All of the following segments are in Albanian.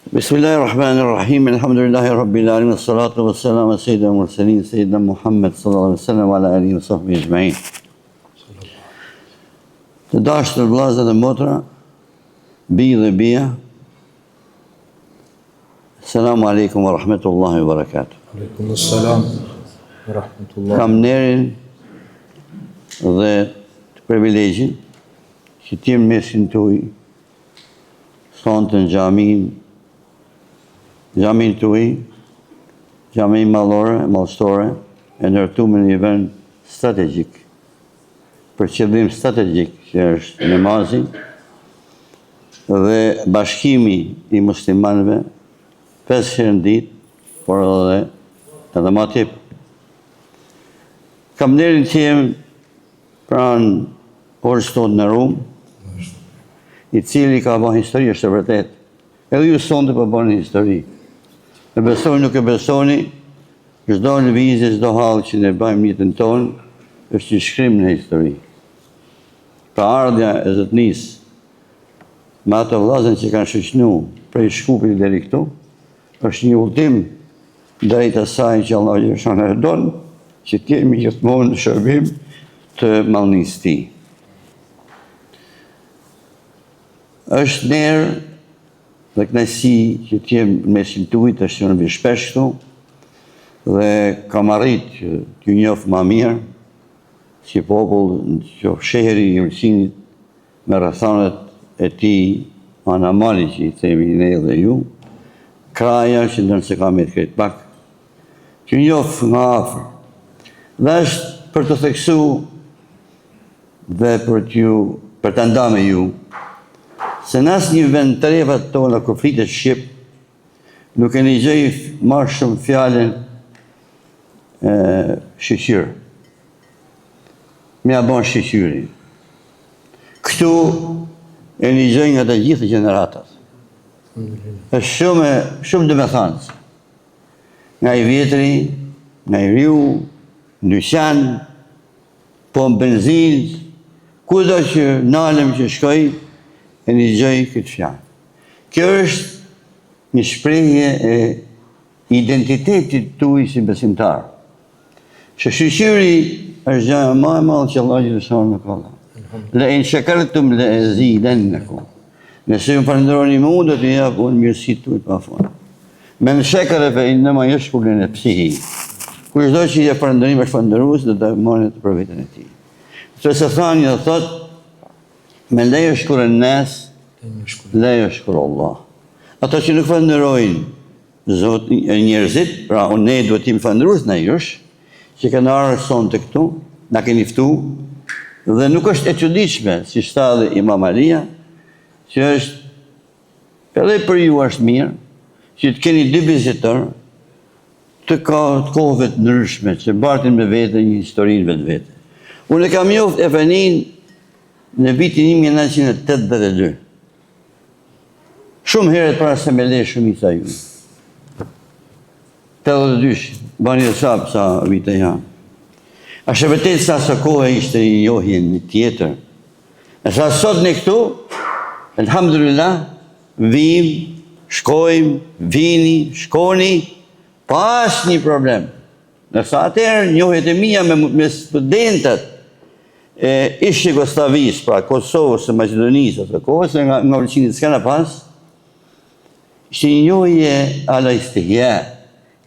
Bismillahirrahmanirrahim. Alhamdulillahi rabbil alamin. Wassalatu wassalamu ala sayyidina mursalin sayyidina Muhammad sallallahu alaihi wasallam wa ala alihi wa sahbihi ajma'in. Të dashur vëllezër dhe motra, bij dhe bija. Assalamu alaikum wa rahmatullahi wa barakatuh. Aleikum assalam wa rahmatullahi. Kam nderin dhe të privilegjin që të jem mesin tuaj sonte në Gjamin tuaj, gjami mallore, mallstore, e ndërtuar në një vend strategjik, për qëllim strategjik që është namazi dhe bashkimi i muslimanëve 5 herë në ditë, por edhe më tepër. Kam nderin që jem pranë Orshtot në Rum, i cili ka bërë histori, është e vërtet. Edhe ju sonte po bëni histori. E besoni, nuk e besoni, çdo lëvizje, çdo hall që ne bëjmë jetën tonë, është një shkrim në histori. Pra ardhja e zotnisë, me ato vllazën që kanë shoqënuar prej Shkupit deri këtu, është një udhtim drejt asaj që Allah i shon e don, që të jemi gjithmonë në shërbim të mallnisë së tij. Është nerë dhe kënaqësi që të jem në mesin tuaj, të shënoj shpesh këtu dhe kam arrit që t'ju njoh më mirë si popull, që shehri i Ulsinit me rrethanat e tij anamali që i themi ne dhe ju, kraja që ndonë se kam e të kretë pak, që njoh nga afër. Dhe është për të theksu dhe për të nda me ju, se në asnjë vend të revat tona kur flitet shqip, nuk e një gjej ma shumë fjallën shqyqyrë. Mja bon shqyqyri. Këtu e një gjej nga të gjithë gjeneratat. është shumë dëmethanës. Nga i vjetri, nga i riu, dyqan, po në benzinës, kudo që nalëm që shkoj, e një gjëj këtë fjalë. Kjo është një shprehje e identitetit tuaj si besimtar. Që shqyqyri është gjëja më e madhe që Allah i shonë në kolla. Le in shakartum le azidannakum. Nëse ju falënderoni mua, do t'ju jap unë mirësitë tuaj pafund. Men shakara fa innama yashkuru li nafsihi. Kushdo që ja falënderim është falënderues, do ta marrë për veten e tij. Se thani do thotë me le yashkuru an-nas, le yashkuru Allah. Ata që nuk falënderojnë Zotin e njerëzit, pra ne duhet të jemi falënderues ndaj jush, që kanë ardhur sonte këtu, na keni ftuar, dhe nuk është e çuditshme, si tha Imam Alia, që është edhe për ju është mirë, që të keni dy vizitor të kohëve të ndryshme, që mbartin me vete një historinë vetë. Unë e kam njoft Efenin në vitin 1982. Shumë herët para se me le shumica ju. 82, bani dhe sapë sa vite janë. Ashtë e vërtet sa së kohë ishte një njohje një tjetër. E sa sot në këtu, alhamdulillah, vim, shkojmë, vini, shkoni, pas një problem. Nësa atëherë njohjet e mija me studentat ishte Jugoslavisë, pra Kosovës e Macedonisë, atë kohës nga Ulqinit s'kana pas, ishte një njohje ala istihja,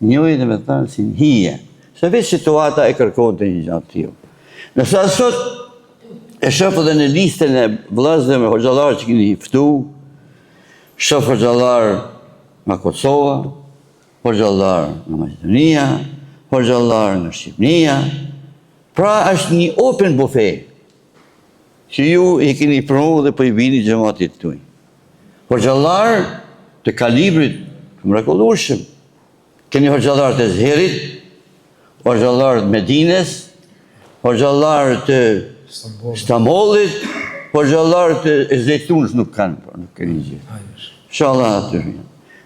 njohje dhe me thënë si në hije, se vetë situata e kërkon të një gjatë tjo. Nësa sot e shofë dhe në listën e vëllezërve me hoxhallar që keni ftu, shof hoxhallar nga Kosova, hoxhallar nga Maqedonia, hoxhallar nga Shqipnia. Pra është një open buffet që ju i keni pranu dhe po i vini xhamatit tuaj. Hoxhallar të kalibrit të mrekullueshëm. Keni hoxhallar të Zherit, hoxhallar të Medines, hoxhallar të Stambollit, hoxhallar të Zejtunës nuk kanë, nuk keni gjithë. Inshallah aty.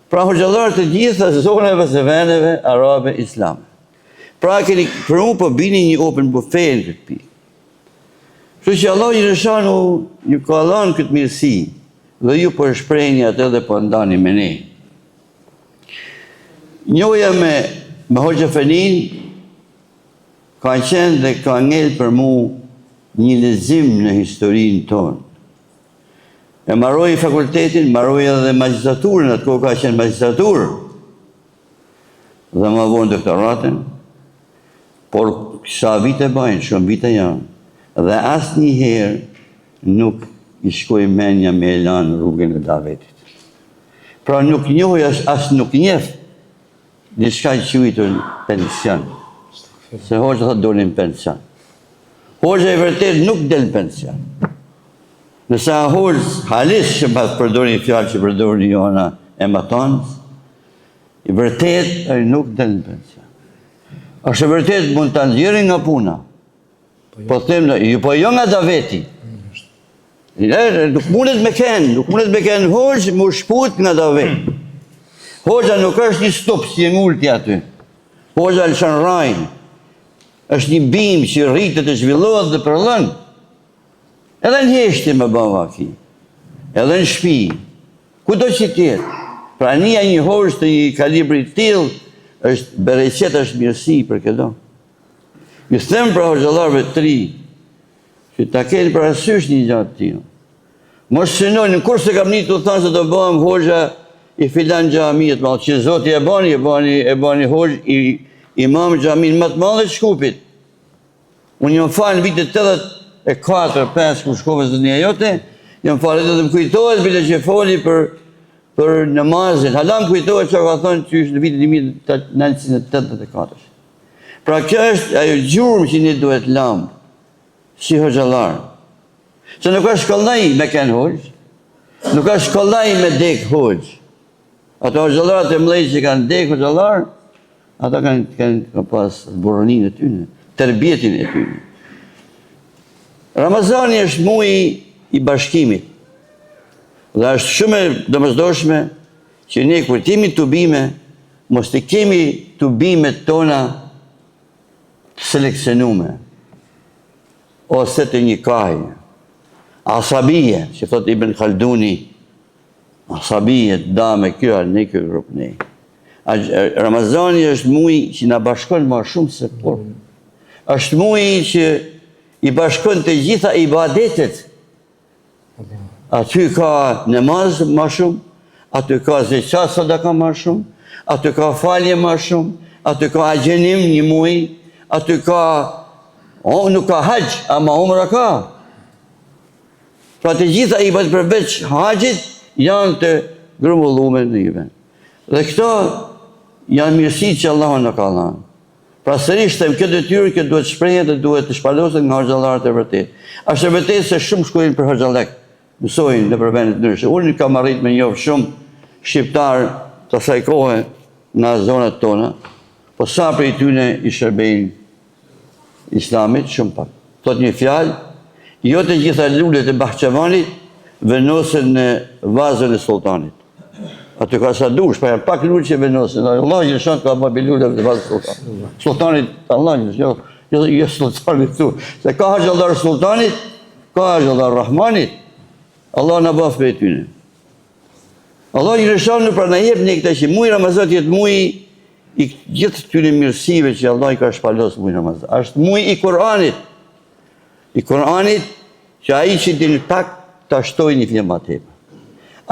Pra hoxhallar të gjitha zonave së vendeve arabe islame. Pra keni për unë po bini një open buffet në këtë pikë. Kështu që Allah i rëshanu ju ka dhënë këtë mirësi dhe ju po shprehni atë dhe po ndani me ne. Njohja me Hoxha Fenin ka qenë dhe ka ngel për mu një lezim në historinë tonë. E marroi fakultetin, marroi edhe magjistraturën, atë kohë ka qenë magjistraturë, dhe më vonë doktoratën, por sa vite bajnë, shumë vite janë, dhe asë një herë nuk i shkoj menja me elan rrugën e davetit. Pra nuk njohë, asë nuk njef, diçka që quajtur pension. Se Hoxha thotë dolin pension. Hoxha i vërtet nuk del pension. Nësa Hoxha halis që pas përdori fjallë që përdori Johana e Matonës, i vërtet nuk del pension. Është e vërtet mund të nxjerrin nga puna. Po them, po jo nga daveti. Nuk mundet me kenë Hoxha më shput nga daveti. Hoxha nuk është një stup si e ngulti aty. Hoxha lëshon rajnë. Është një bim që rritet e zhvillohet dhe përllën. Edhe në heshtje me bava ki. Edhe në shpi. Ku do që tjetë? Pra një Hoxha të një kalibri tillë, është bereqet, është mirësi për këdo. Ju them pra hoxhallarëve të ri, që ta keni parasysh një gjatë tillë. Mos synojnë, kur se kam një të thanë se do bëhem Hoxha i filan xhamiet, që Zoti e bani Hoxha i imam xhamin më të madh të Shkupit. Unë jam falë në vitet 84-5 kur shkova në Zënia jote, jam falë edhe më kujtohet bile që foli për namazin. Hala më kujtohet që ka thonë që është në vitin 1984. Pra kjo është ajo gjurmë që një duhet lamë, si hoxhallar. Se nuk është shkollaj me ken Hoxh, nuk është shkollaj me dek Hoxh. Ato hoxhallarat e mlej që kanë dek hoxhallar, ata kanë pas buroninë e tyne, tërbjetin e tyne. Ramazani është muaj i bashkimit. Dhe është shumë e domosdoshme që ne kur timi të bime, mos të kemi të bimet tona seleksionume, ose të një kahje. Asabije, që thot Ibn Khalduni, asabije, dame, kjo, ne kjo grup, ne. Ramazani është muaj që na bashkon ma shumë se por. Është muaj që i bashkon të gjitha ibadetet. Aty ka namaz ma shumë, aty ka zeqat sadaka ma shumë, aty ka falje ma shumë, aty ka agjenim një muaj, aty ka, nuk ka haqë, ama umra ka. Pra të gjitha ibadet përveç haqit janë të grumbullume në i vend. Dhe këto janë mirësi që Allah në ka dhanë. Pra sërish të këtë detyrë, këtë duhet shprehje dhe duhet të shpaloset nga hoxhallarët e vërtet. Është e vërtet se shumë shkojnë për hoxhallek, mësojnë në përvendet ndryshe. Unë kam arrit me njohë shumë shqiptarë të asaj kohe në zonat tona, po sa për i tyne i shërbejnë islamit, shumë pak. Thot një fjalë, jo të gjitha lullet e Bahçevanit venosen në vazën e sultanit. Aty ka sa dush, pa janë pak lullet që venosen. Allah i lëshon ka babi lullet e vazën e sultanit. Sultanit, Allah i lëshon, jo sultanit tu. Se ka hoxhallar sultanit, ka hoxhallar Rahmanit. Allah në baf për e tyne. Allah i lëshon në pra në jep një këta që muaj Ramazan jetë muaj i gjithë tyne mirësive që Allah i ka shpalos muaj Ramazan. Ashtë muaj i Kur'anit. I Kur'anit që aji që din pak të ashtoj një flemat e pa.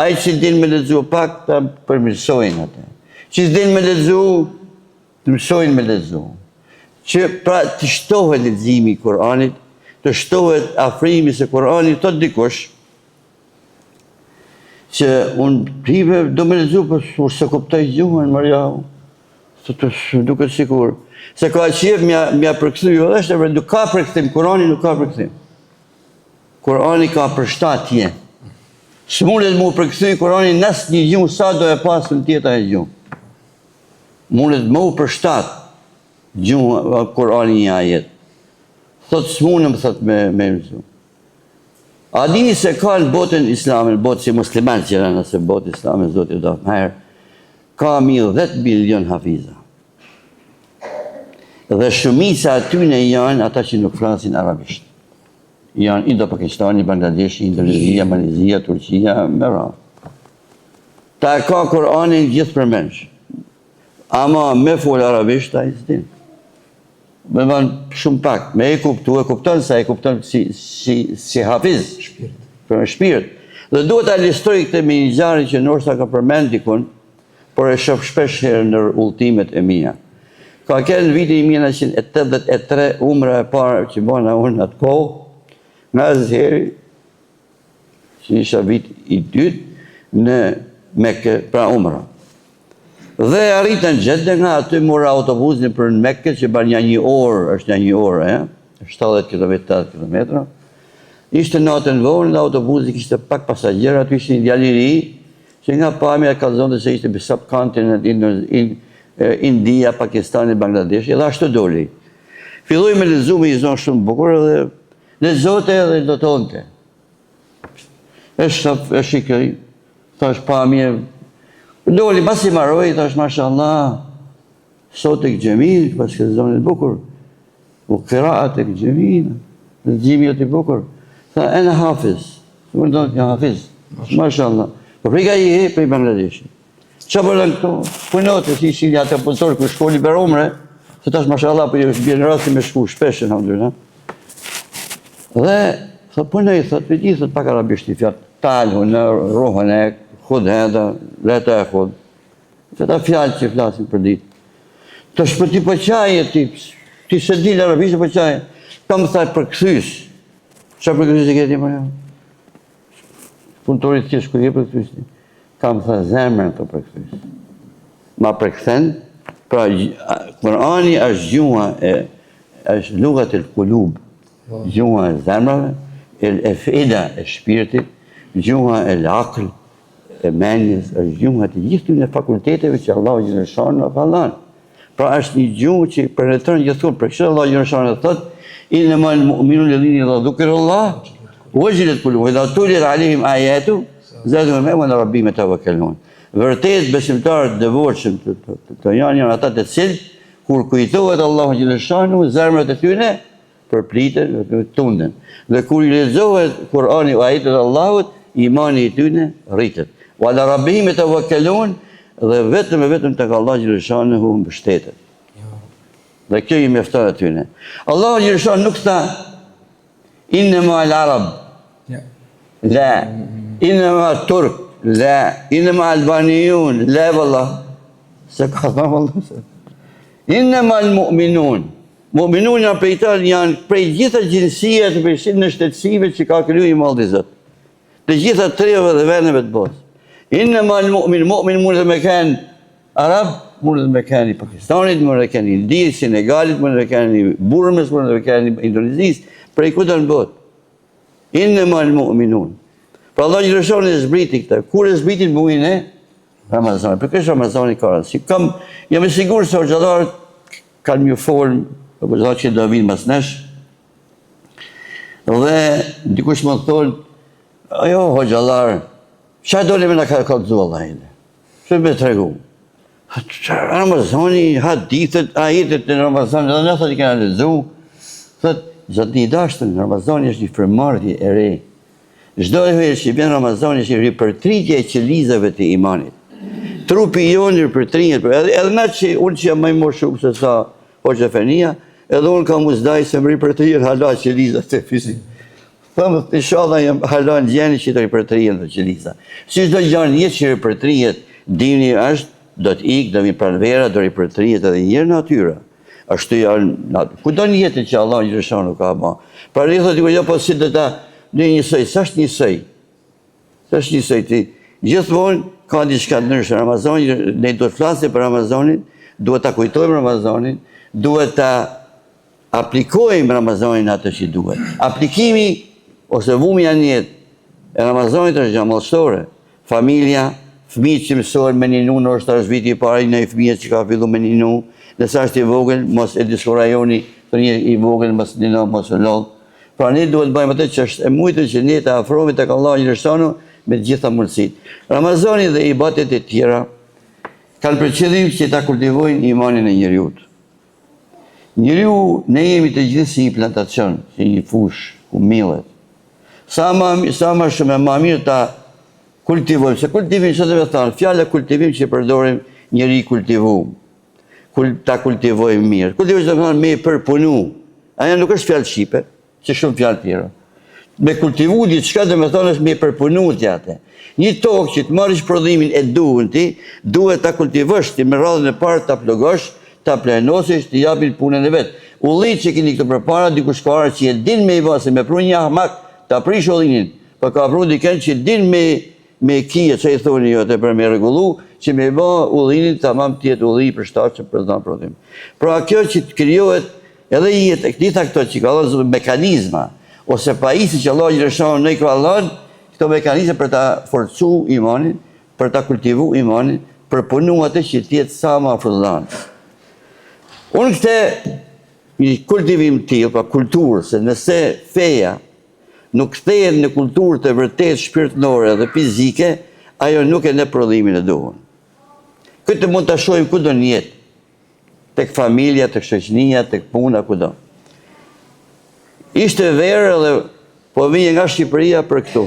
Aji që din me lezu pak të përmirësojnë atë. Që din me lezu, të mësojnë me lezu. Që pra të shtohet lezimi i Kur'anit, të shtohet afrimi se Kur'anit, të dikush, që unë prive do me lezu, për se kuptaj gjuhën, Marjau, duke sikur. Se ka qef mja përkëthu, jo dhe është, nuk ka përkëthim, Kurani nuk ka përkëthim. Kurani ka përshtatje. Së mundet mu përkëthu Kurani nësë një gjuhë, sa do e pasë në tjeta e gjuhë. Mundet mu përshtat gjuhë Kurani një ajet. Thotë së mundëm, thotë me rëzu. A dini se ka në botën islamin, botë si musliman që janë, nëse botë islamin, zotë i dafë më herë, ka 10 milion hafiza. Dhe shumica atyne janë ata që nuk flasin arabisht. Janë Indo-Pakistani, Bangladesh, Indonezia, Malezia, Turqia, me radhë. Ta e ka Kur'anin gjithë përmensh. Ama me fol arabisht, a i s'din. Me ban shumë pak, me e kupton se e kupton si hafiz, për në shpirt. Dhe duhet a listroj këtë me një gjari që nërsa ka përmend dikun, por e shoh shpesh herë në udhëtimet e mia. Ka qenë viti 1983 umra e parë që bona unë atë kohë, nga Azheri, që isha vit i dytë në Mekë pra umra. Dhe arritën Gjedde, nga aty mora autobusin për në Mekë që ban një orë, është një orë, 70 km, 80 km. Ishte natën vonë, dhe autobusi kishte pak pasagjera, aty ishte një djali i ri, që nga pamja ka zonë se ishte subkontinent India, Pakistani, Bangladesh, edhe ashtu doli. Filloj me lezu me i zonë shumë bukur dhe lezote edhe do tonte. E shikoj, thash pamje, doli, pas i maroj, thash mashallah, sot e këgjemil, pas këtë zonë e bukur, u kiraat e këgjemil, dhe gjimi e të bukur. Tha, e në hafiz, më ndonë një hafiz, mashallah. Po frika i e për i Bangladeshit. Qa përën këto? Punote, si shilja të punëtor, kër shkolli për umre, se tash mashallah, për i bjerë në rasti me shku shpeshe, në dhe, thot, punoj, thot, për gjithë, thot, pak arabisht i fjatë, talhu, në rohën e, khud heda, leta e khud. Që ta fjallë që flasin për ditë. Të shpëti për qaje, ti se dilë arabisht për qaje, kam thaj për këthys. Qa për këthys e këti për jo? Punëtorit që shkuje për këthys. Kam thaj zemrën të për këthys. Ma për këthen, pra Kurani është gjua është lugat e kulub, gjua e zemrave, e feda e shpirtit, gjua e lakl, e menjes, është gjua të gjithë në fakulteteve që Allah Gjënëshanë në falan. Pra është një gjua që përretërën gjithëtur, për kështë Allah Gjënëshanë e thot, inë ma në mu'minu lëdhini dhe dhukër Allah, vëgjilet kulub, dhe tullet alihim ajetu, zedhë me në rabbi me të vëkellon. Vërtet besimtarët dëvorshëm të janë ata të cilët, kur kujtohet Allahu Gjënëshanu, zemrat e tyne përpliten dhe tunden. Dhe kur i lexohet Kurani o ajetet e Allahut, imani i tyne rritet. Wa ala rabbihim yatawakkalun, dhe vetëm e vetëm tek Allahu Gjënëshanu mbështetet. Dhe kjo i mjafton atyne. Allahu Gjënëshanu nuk tha innama al-arab. La, innama turk. La, innama albaniyun. La wallah. Se ka thënë wallah. Innama al-mu'minun. Mu'minun janë prej tërë, janë prej gjitha gjinësijet në shtetësive që ka kriju i maldi Zot. Të gjitha treve dhe vendeve të botës. Innama al-mu'min, mu'min mund të me kenë Arab, mund të me kenë i Pakistanit, mund të kenë i Indisë, Senegalit, mund të kenë i Burmës, mund të kenë i Indonezisë, prej kudo në botë. Innama al-mu'minun. Pra Allah Gjënëshanu e zbriti këta. Kur e zbriti muajin e Ramazanit? Për kështë Ramazani ka rëndësi. Jam e sigurt se hoxhallarët kanë mjë folë, për zha që do vinë mas nesh. Dhe dikush më thonë, ajo hoxhallar, qa dole me në ka kalëzu Allah e në? Që me të regu? Ramazani, hadithet, ajetet në Ramazani, dhe në thot i kena lezu. Thot, zatë një dashtën, Ramazani është një frëmardhje e re. Çdo herë që vjen Ramazani është një ripërtritje e qelizave të imanit. Trupi jonë ripërtrihet, edhe na që unë që jam më i moshur se sa Hoxha Fenia, edhe unë kam uzdaj se më ripërtrihet hala qelizat e fizik. Thëmë, inshallah jam hala në gjeni që të ripërtrihen dhe qeliza. Si çdo gjë jetë që ripërtrihet, dini është, do të ikë, do vinë pranvera, do ripërtrihet edhe njërë natyra. Ashtu janë, kudo në jetën që Allah Gjënëshanu ka ba. Pra rithë të jo, po si dhe ta, në njësoj, sa është njësoj? Sa është njësoj ti? Gjithmonë ka diçka të ndryshme. Ramazani, ne duhet të flasim për Ramazanin, duhet ta kujtojmë Ramazanin, duhet ta aplikojmë Ramazanin atë që duhet. Aplikimi ose vumja në jetë e Ramazanit është gjë mallësore. Familja, fëmijët që mësojnë me ninu, ndoshta është viti i parë në fëmijët që ka filluar me ninu, nëse është i vogël, mos e diskurajoni, thënë i vogël mos nino, mos e lodh. Pra ne duhet bëjmë atë që është e mujtë që ne të afrohemi tek Allahu Gjënëshanu me të gjitha mundësitë. Ramazani dhe ibadet e tjera kanë për qëllim që ta kultivojnë imanin e njeriut. Njeriu, ne jemi të gjithë si një plantacion, si një fush ku millet. Sa më shumë e më mirë ta kultivojmë, se kultivim që dhe me thanë, fjala kultivim që përdorim njeri kultivuar. ta kultivojmë mirë. Kultivojmë do të thonë me përpunu. Ajo nuk është fjalë shqipe, si shumë fjalë tjera. Me kultivu diçka do të thonë është me përpunu atë. Një tokë që të marrësh prodhimin e duhur ti, duhet ta kultivosh ti me radhën e parë ta plugosh, ta planosësh, të japin punën e vet. Ullit që keni këtu përpara dikush ka që e din me i vase, me pru një hamak, ta prish ullinin, po ka pru dikën që din me kije, që i thoni jote për me regullu, që me ba ullinin të amam tjetë ulli për shtatë që për dhënë prodhim. Pra kjo që të kryohet edhe jetë, këtita këto që ka dhënë mekanizma, ose pajisi që Allah gjërëshonë në i ka dhënë, këto mekanizme për ta forcu imanin, për ta kultivu imanin, për punu atë që tjetë sa ma afrodhanës. Unë këte një kultivim tillë, pa kulturë, se nëse feja nuk kthehet në kulturë të vërtet shpirtërore dhe fizike, ajo nuk e në prodhimin e duhur. Këtë mund të shohim kudo në jetë, tek familja, tek shoqënia, tek puna, kudo. Ishte verë dhe po vije nga Shqipëria për këtu.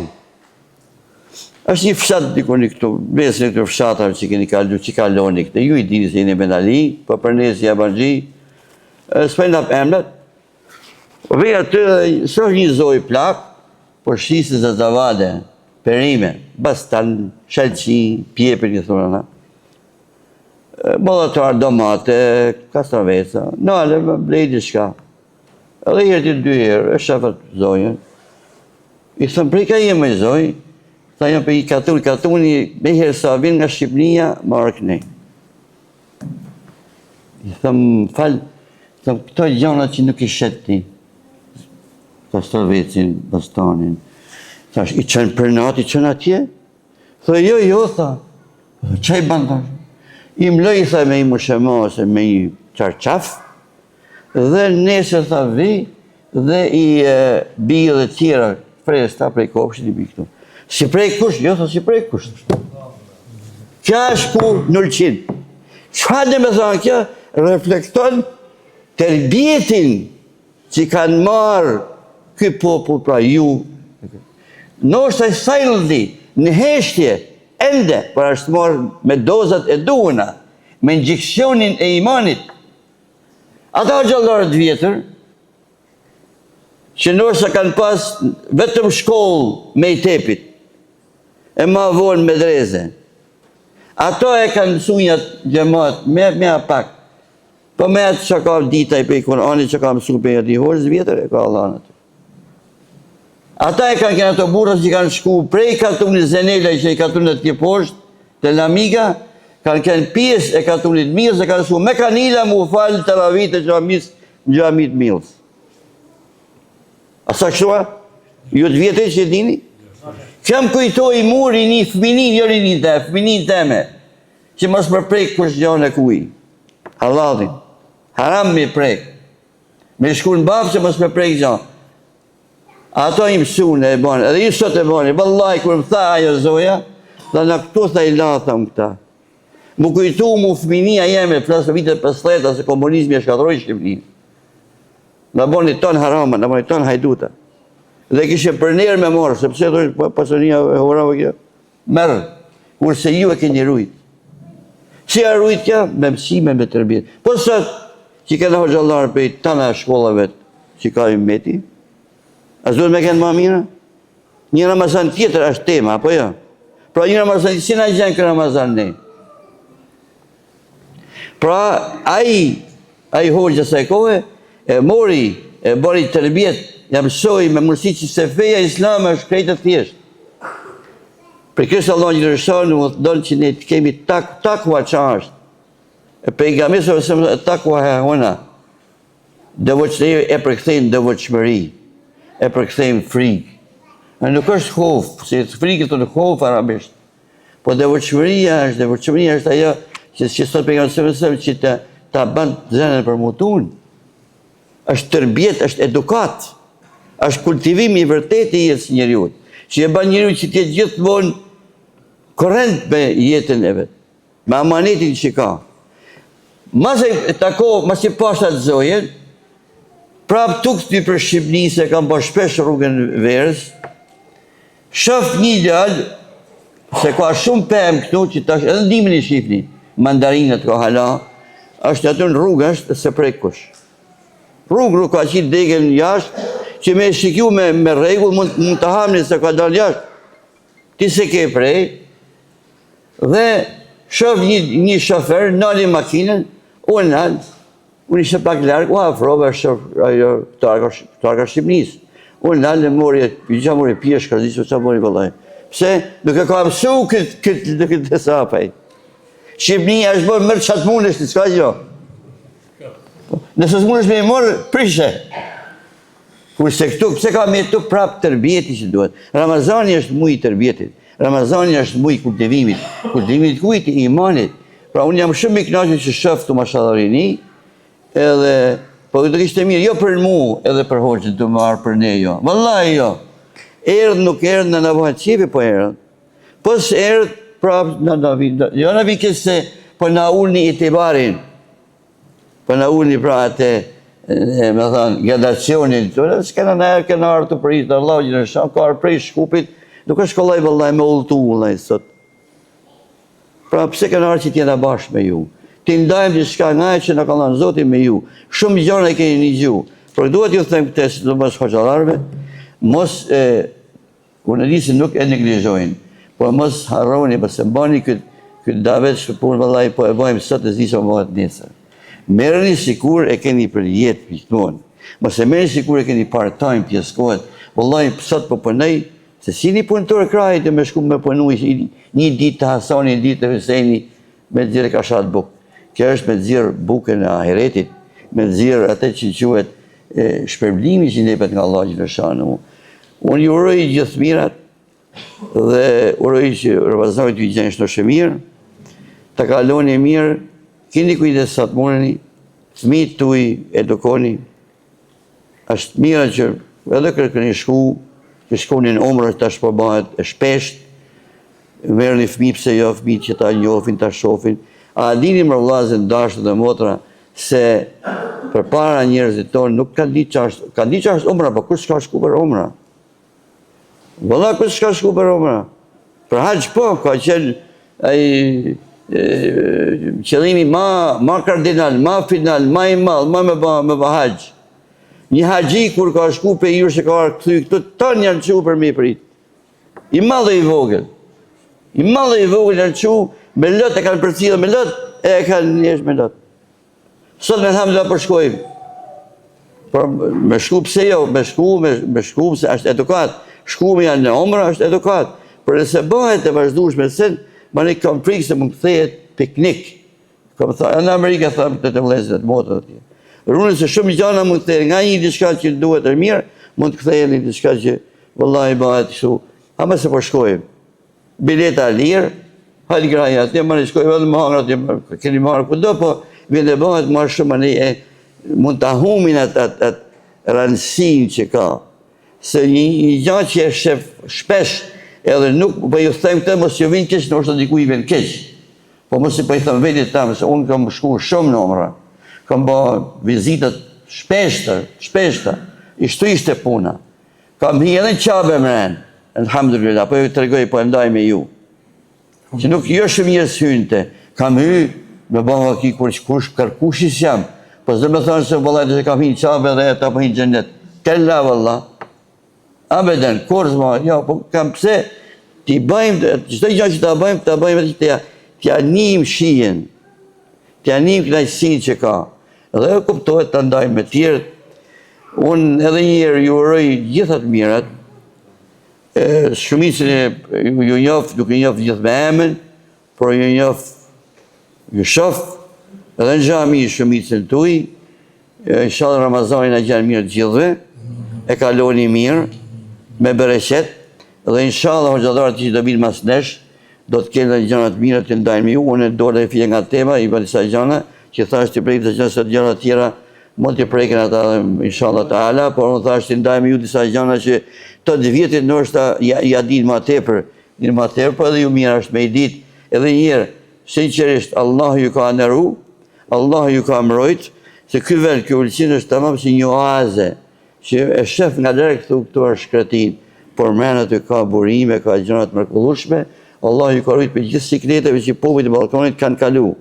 Është një fshat dikoni këtu, besë në këtu fshatave që keni kalu, që kaloni këtë. Ju i dini se jeni Benali, po për nesë Jabanxhi, s'pajna për emlet. Vej aty dhe shoh një zoj plak, por shisë zazavade, perime, bastan, shalqi, pjeper një thurana. Mollatar, domate, kastraveca, nale, blejdi shka. Edhe herë dy herë, e shafat zojën. I thëmë, prej ka jemë e zoj, ta jam për i katuni, me herë sa vinë nga Shqipnia, marrë kënej. I thëmë, falë, këto gjana që nuk i shetë ti, kastravecin, bastanin, thash, i qenë për natë, i qenë atje? Thë, jo, tha, qaj bandar? I mloj, tha, me i mushemase, me i qarqaf, dhe nesër, tha, vi, dhe i bia dhe tjera, fresta prej kopshit i bi këtu. Si prej kush? Jo, tha, si prej kush. Kja është ku 0-100. Qa dhe me thonë kja, reflekton tërbjetin që kanë marë këj popull pra ju. Në është e sajlëdi, në heshtje, ende, për është marë me dozat e duhuna, me injekcionin e imanit. Ata gjallarët vjetër, që nërsa kanë pas vetëm shkollë me i tepit, e ma vonë me dreze. Ato e kanë mësunjat gjemat, me a pak. Po me atë që ka dita i pej Kur'anit që ka mësu për ati hoqës vjetër, e ka Allah në të. Ata e kanë kënë ato burës që kanë shku prej katunit Zenela që i katunit tje poshtë, të Lamiga, kanë kënë pjesë e katunit Milës, e kanë shku me kanila mu falë të ravit e gjamit Milës. A sa kështua? Ju të vjetër që e dini? Kam kujtoj mu rini fëminin, jo rini të, fëminin teme, që mos më prek kush gjone kuj. Haladhin. Haram me prek. Me shku në bafë që mos më prek gjone. Ato i mësune e bane, edhe i sot e bane, vëllaj, kër më tha ajo zoja, dhe në këtu tha i latham këta. Më kujtu mu fëminia jeme, flasë vitet 50, se komunizmi e shkatroj Shqipnin. Në bani ton harama, në bani ton hajduta. Dhe kishe për njerë me morë, sepse të është pasonia e horave kjo. Merë, kurse ju e keni rujt. Si a rujt kja? Me mësime, me tërbjet. Po sot, që kena hoxallarë për i tana shkollave që ka i meti, a duhet me kënë ma mira? Një Ramazan tjetër është tema, apo jo? Pra një Ramazan tjetër, si na gjenë kë Ramazan ne? Pra, aji hoxë se kohë, e mori, e bori tërbjet, ja mësoj me mërësi që se feja islame është krejtë të thjeshtë. Për kështë Allah një rëshonë, më të donë që ne të kemi takua që është. E pejgamberëve se takua ha hona. Devotshmëri e përkthejmë devotshmëri, e përkthejmë frikë. Nuk është khofë, se frikë të në khofë arabisht. Po devotshmëria është ajo që sot pejgamberi që ta bën zënën për mutun. Është tërbjet, është edukat. Është kultivimi i vërtet i jetës njeriut, që e ban njeriut që tjetë gjithmonë korrent me jetën e vetë, me amanetin që ka. Mas i pashtat zojen, prap tuk të për Shqipni, se kam bërë shpesh rrugën verës, shof një gjallë, se ka shumë pëmë këtu, që tash edhe ndimin i shifni, mandarinët ka hala, është aty në rrugë është se prej kush. Rrugë nuk ka qitë degën jashtë, që me shikiu me rregull mund të hamni se ka dalë jashtë. Ti se ke prej, dhe shof një shofer, nali makinën, unë nalë, unë ishe pak largë, u afrova shof ajo targa Shqipnisë. Unë nalë mori pjesh, kërdi që mori vëllaj. Pse? Nuk e ka mësu këtë sapaj. Shqipnia është bërë mërë qatë mund është, s'ka gjo. Nëse s'mund është me i morë, prishe. Kurse këtu, pse ka me tu prapë tërbjeti që duhet. Ramazani është muj tërbjetit. Ramazani është muj kultivimit. Kultivimit kujt, i imanit. Pra unë jam shumë i knaqën që shëftu mashadarini, edhe, po këtë kishtë mirë, jo për mu, edhe për hoqët të marë për ne jo. Vëllaj jo. Erdhë nuk erdhë në navohat qipi, po erdhë. Po së erdhë, prapë jo në vikës se po në ullni i tibarin, po në ullni pra atë, me thënë, gradacionin, s'kena në erë, kena arë të prisë, Allah gjënë shanë, ka arë prej shkupit, nuk është kollaj vëllaj me ullëtu ullaj sot. Pra pse kena arë që tjena bashkë me ju? Ti ndajmë që shka nga e që në ka lanë Zotin me ju, shumë gjëra e keni një gju, por duhet ju them këtë si të mos hoqalarve, mos, unë e di se nuk e neglizhojnë, por mos harroni, përse bani këtë davet shpërpun vëllaj, po e bajmë sot e zisë o mëhet nesër. Merëni sikur e keni për jetë pjitmonë, mos e merëni sikur e keni part-time pjeskohet, vëllaj sot po pënej, se si një punëtor krajit e me shku me punu, një ditë të Hasani, një ditë të Huseni, me të zirë kashat bukë. Kjo është me të zirë bukën e ahiretit, me të zirë atë që quhet shpërblimi që lepet nga Allah Gjellëshanu. Unë ju uroj gjithë mirat, dhe uroj që Ramazani të i gjenë shtë mirë, të kaloni mirë, kini kujdes sa të mundeni, fëmijët tuaj edukoni, është mira që edhe kërkeni shku, që shkoni në umrë tash po bëhet e shpesht, merrni fëmijë pse jo fëmijët që ta njohin, ta shohin. A dini më vëllezër dashur dhe motra se përpara njerëzit tonë nuk kanë ditë çfarë është umra, po kush ka shku për umra? Valla kush ka shku për umra? Për hax po, ka qenë ai qëllimi ma kardinal, ma final, ma i madh, ma me bë hax. Një haxhi kur ka shku pe ju se ka kthy këtu ton janë çu për mi prit. I madh e i vogël. I madh e i vogël janë çu me lot e kanë përcjellë me lot e kanë njesh me lot. Sot me thamë do për shkojmë. Por me shku pse jo, me shku se është edukat. Shkumi janë në omra është edukat. Por nëse bëhet e vazhdueshme se ma ne kam frikë se më kthehet piknik. Kam thënë në Amerikë thamë të vëllezërit motra atje. Runë se shumë gjana mund të kthehet nga një diçka që duhet të mirë, mund të kthehet në diçka që vallahi bëhet kështu. Ama se po shkojmë. Bileta lirë, hajde graja atje, më shkojmë edhe më hangra atje, keni marrë kudo, po vjen e bëhet më shumë ne mund ta humbin atë rëndësinë që ka. Se një gjë që e shef shpesh edhe nuk po ju them këtë mos ju vjen keq, ndoshta diku i vjen keq. Po mos i po i them vetit tam se unë kam shkuar shumë në umra. Kam bërë vizitat shpeshta. Ishte puna. Kam hi edhe në Qabe mren, alhamdulillah, po ju tregoj po e ndaj me ju. Që nuk jo shumë njerëz hynte. Kam hy me bëha ki kush kërkushis jam. Po zë me thonë se vëllaj se kam hi në Qabe dhe ta po hi në xhenet. Kella vëllaj. Abeden, kurz ma, jo, po kam pse ti bëjmë, çdo gjë që ta bëjmë t'ja nim shijen. T'ja nim kënaqësinë që ka. Dhe kuptohet ta ndajmë me tjerët. Unë edhe një herë ju uroj gjithat mirat. Shumicën ju njoh, nuk e njoh gjithë me emën, por ju shoh edhe në xhami shumicën tuaj. Inshallah Ramazani na gjen mirë të gjithëve. E kaloni mirë me bereqet dhe inshallah hoxhallarët që do vinë mas nesh do të kenë gjëra të mira të ndajmë me ju. Unë do të fije nga tema i disa gjëra që thash ti prej të gjëra të tjera mund të preken ata inshallah taala, por unë thash ti ndajmë ju disa gjëra që të vjetit ndoshta ja din më tepër, po edhe ju mirë është me i ditë edhe një herë sinqerisht Allahu ju ka ndëru, Allahu ju ka mbrojt, se ky vend, ky ulçin është tamam si një oaze që e shef nga direkt këtu është shkretin, por mërën aty ka burime, ka gjërat mrekullueshme, Allah ju ka rujt për gjithë sikleteve që popujt e Ballkanit kanë kalu.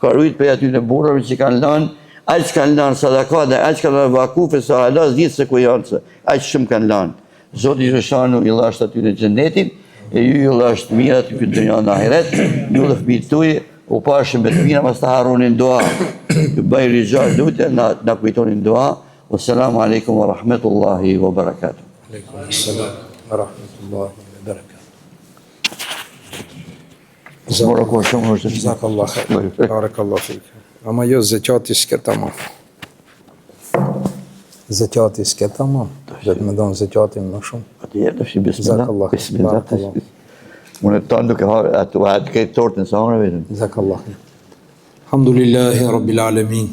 ka rujt për aty në burrave që kanë lanë, aq kanë lanë sadaka dhe aq kanë lanë vakufe sa Allah ditë se ku janë se aq shumë kanë lanë. Zoti Gjeshanu i lasht aty në xhenetin, e ju i lasht mirat i këtë dënja në ahiret, ju dhe fëmijët tuaj u pashën me të mira, mas të haronin dua. Ju bëj rizal lutje, na kujtonin dua. Wassalamu alaikum wa rahmetullahi wa barakatuh. Aleikum assalam wa rahmetullahi wa barakatuh. Zora ko shumë është. Jazakallah khair. Barakallahu fik. Ama jo zekati s'ke tamam. Zekati s'ke tamam. Do të më dhon zekatin më shumë. Atëherë tash bismillah. Jazakallah. Bismillah. Barakallah. Unë tonë duke atë këtë tortën sa unë vetëm. Jazakallah khair. Alhamdulillahi rabbil alamin.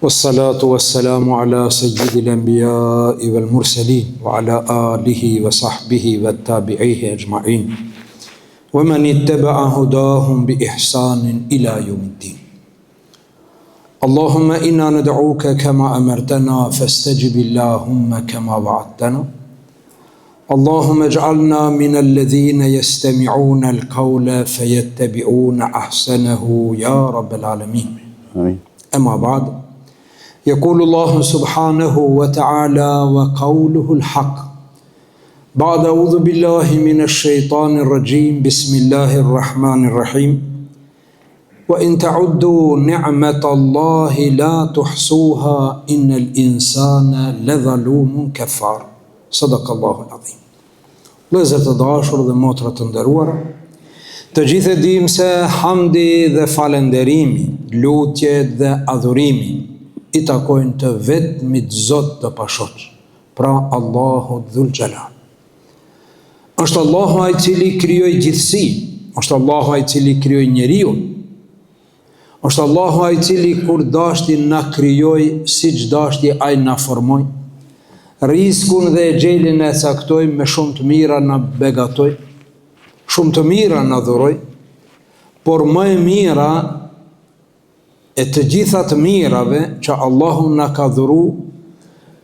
والصلاة والسلام على سيد الأنبياء والمرسلين وعلى آله وصحبه والتابعيه أجمعين ومن اتبع هداهم بإحسان إلى يوم الدين. اللهم إنا ندعوك كما أمرتنا فاستجب اللهم كما وعدتنا. اللهم اجعلنا من الذين يستمعون القول فيتبعون أحسنه يا رب العالمين. آمين. أما بعد، يقول الله سبحانه وتعالى وقوله الحق بعد أعوذ بالله من الشيطان الرجيم بسم الله الرحمن الرحيم وإن تعدوا نعمة الله لا تحصوها إن الإنسان لظلوم كفار. صدق الله العظيم. Vëllezër të dashur dhe motra të nderuara, të gjithë e dim se hamdi dhe falenderimi, lutjet dhe adhurimi i takojnë të vetmit Zot të pashoq, pra Allahu Dhul Jalal. Është Allahu ai cili krijoi gjithësi, është Allahu ai cili krijoi njeriu, është Allahu ai cili kur dashti na krijoi, siç dashti ai na formoi. Riskun dhe gjelin e caktoj, me shumë të mira na begatoj, shumë të mira na dhuroj, por më e mira e të gjitha të mirave që Allahu na ka dhuru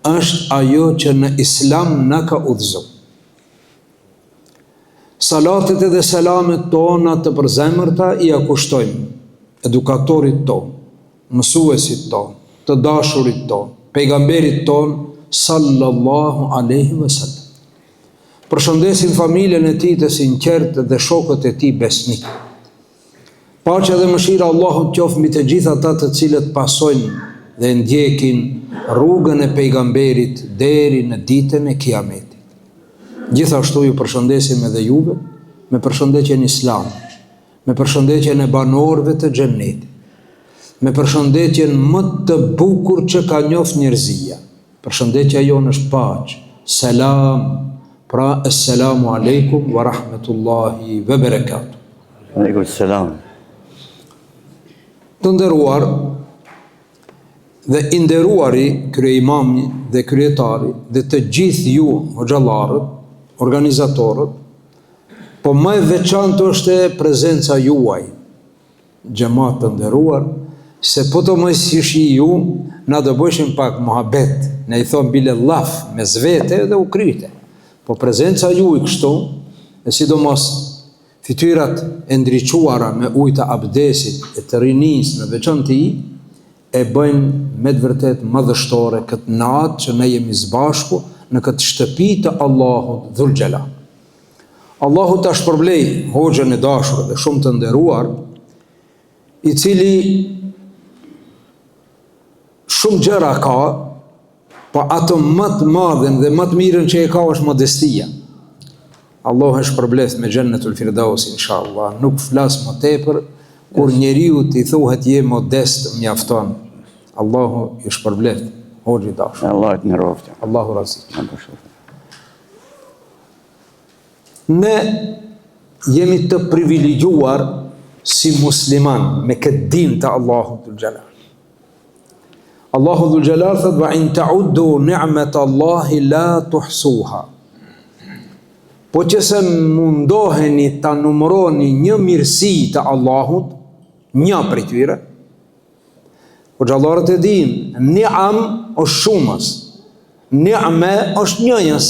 është ajo që në Islam na ka udhëzu. Salatet dhe selamet tona të përzemërta i akushtojmë edukatorit ton, mësuesit ton, të dashurit ton, pejgamberit ton sallallahu alaihi wasallam. Përshëndesim familjen e tij të sinqertë dhe shokët e tij besnik. Paqja dhe mëshira Allahut qoftë mbi të gjithë ata të cilët pasojnë dhe ndjekin rrugën e pejgamberit deri në ditën e Kiametit. Gjithashtu ju përshëndesim edhe juve me përshëndetjen islam, me përshëndetjen e banorëve të xhennetit, me përshëndetjen më të bukur që ka njoft njerëzia. Përshëndetja jonë është paqë, selam, pra assalamu alaikum wa rahmetullahi wa barakatuh. Aleikum selam. Të nderuar dhe i nderuari krye imami dhe kryetari dhe të gjithë ju hoxhallarët, organizatorët, po më e veçantë është prezenca juaj, xhamat të nderuar, se po të më sishi ju, na do bëshim pak muhabet, ne i thonë bile laf, me zvete dhe u kryte. Po prezenca ju i kështu, e sidomos fytyrat e ndriquara me ujta abdesit e të rinis në veçantë i, e bëjnë me të vërtet madhështore këtë natë që ne jemi zbashku në këtë shtëpi të Allahut Dhul Jalal. Allahu ta shpërblej hoxhën e dashur dhe shumë të nderuar, i cili shumë gjëra ka, po ato më të madhen dhe më të mirën që e ka është modestia. Allah është shpërbleth me Gjennetul Firdaus, inshallah. Nuk flas më tepër, kur njeriu t'i thuhet je modest, mjafton. Allahu ju shpërbleth, hoxhi dashur. Allah të nderoftë. Allahu razik. Ne jemi të privilegjuar si musliman me këtë din të Allahu Dhul Jalal. Allahu Dhul Jalal thot wa in ta'uddu ni'mat Allahi la tuhsuha. Po që se mundoheni ta numëroni një mirësi të Allahut, një prej tyre, po xhallarët e din, ni'am është shumës, ni'me është njëjës.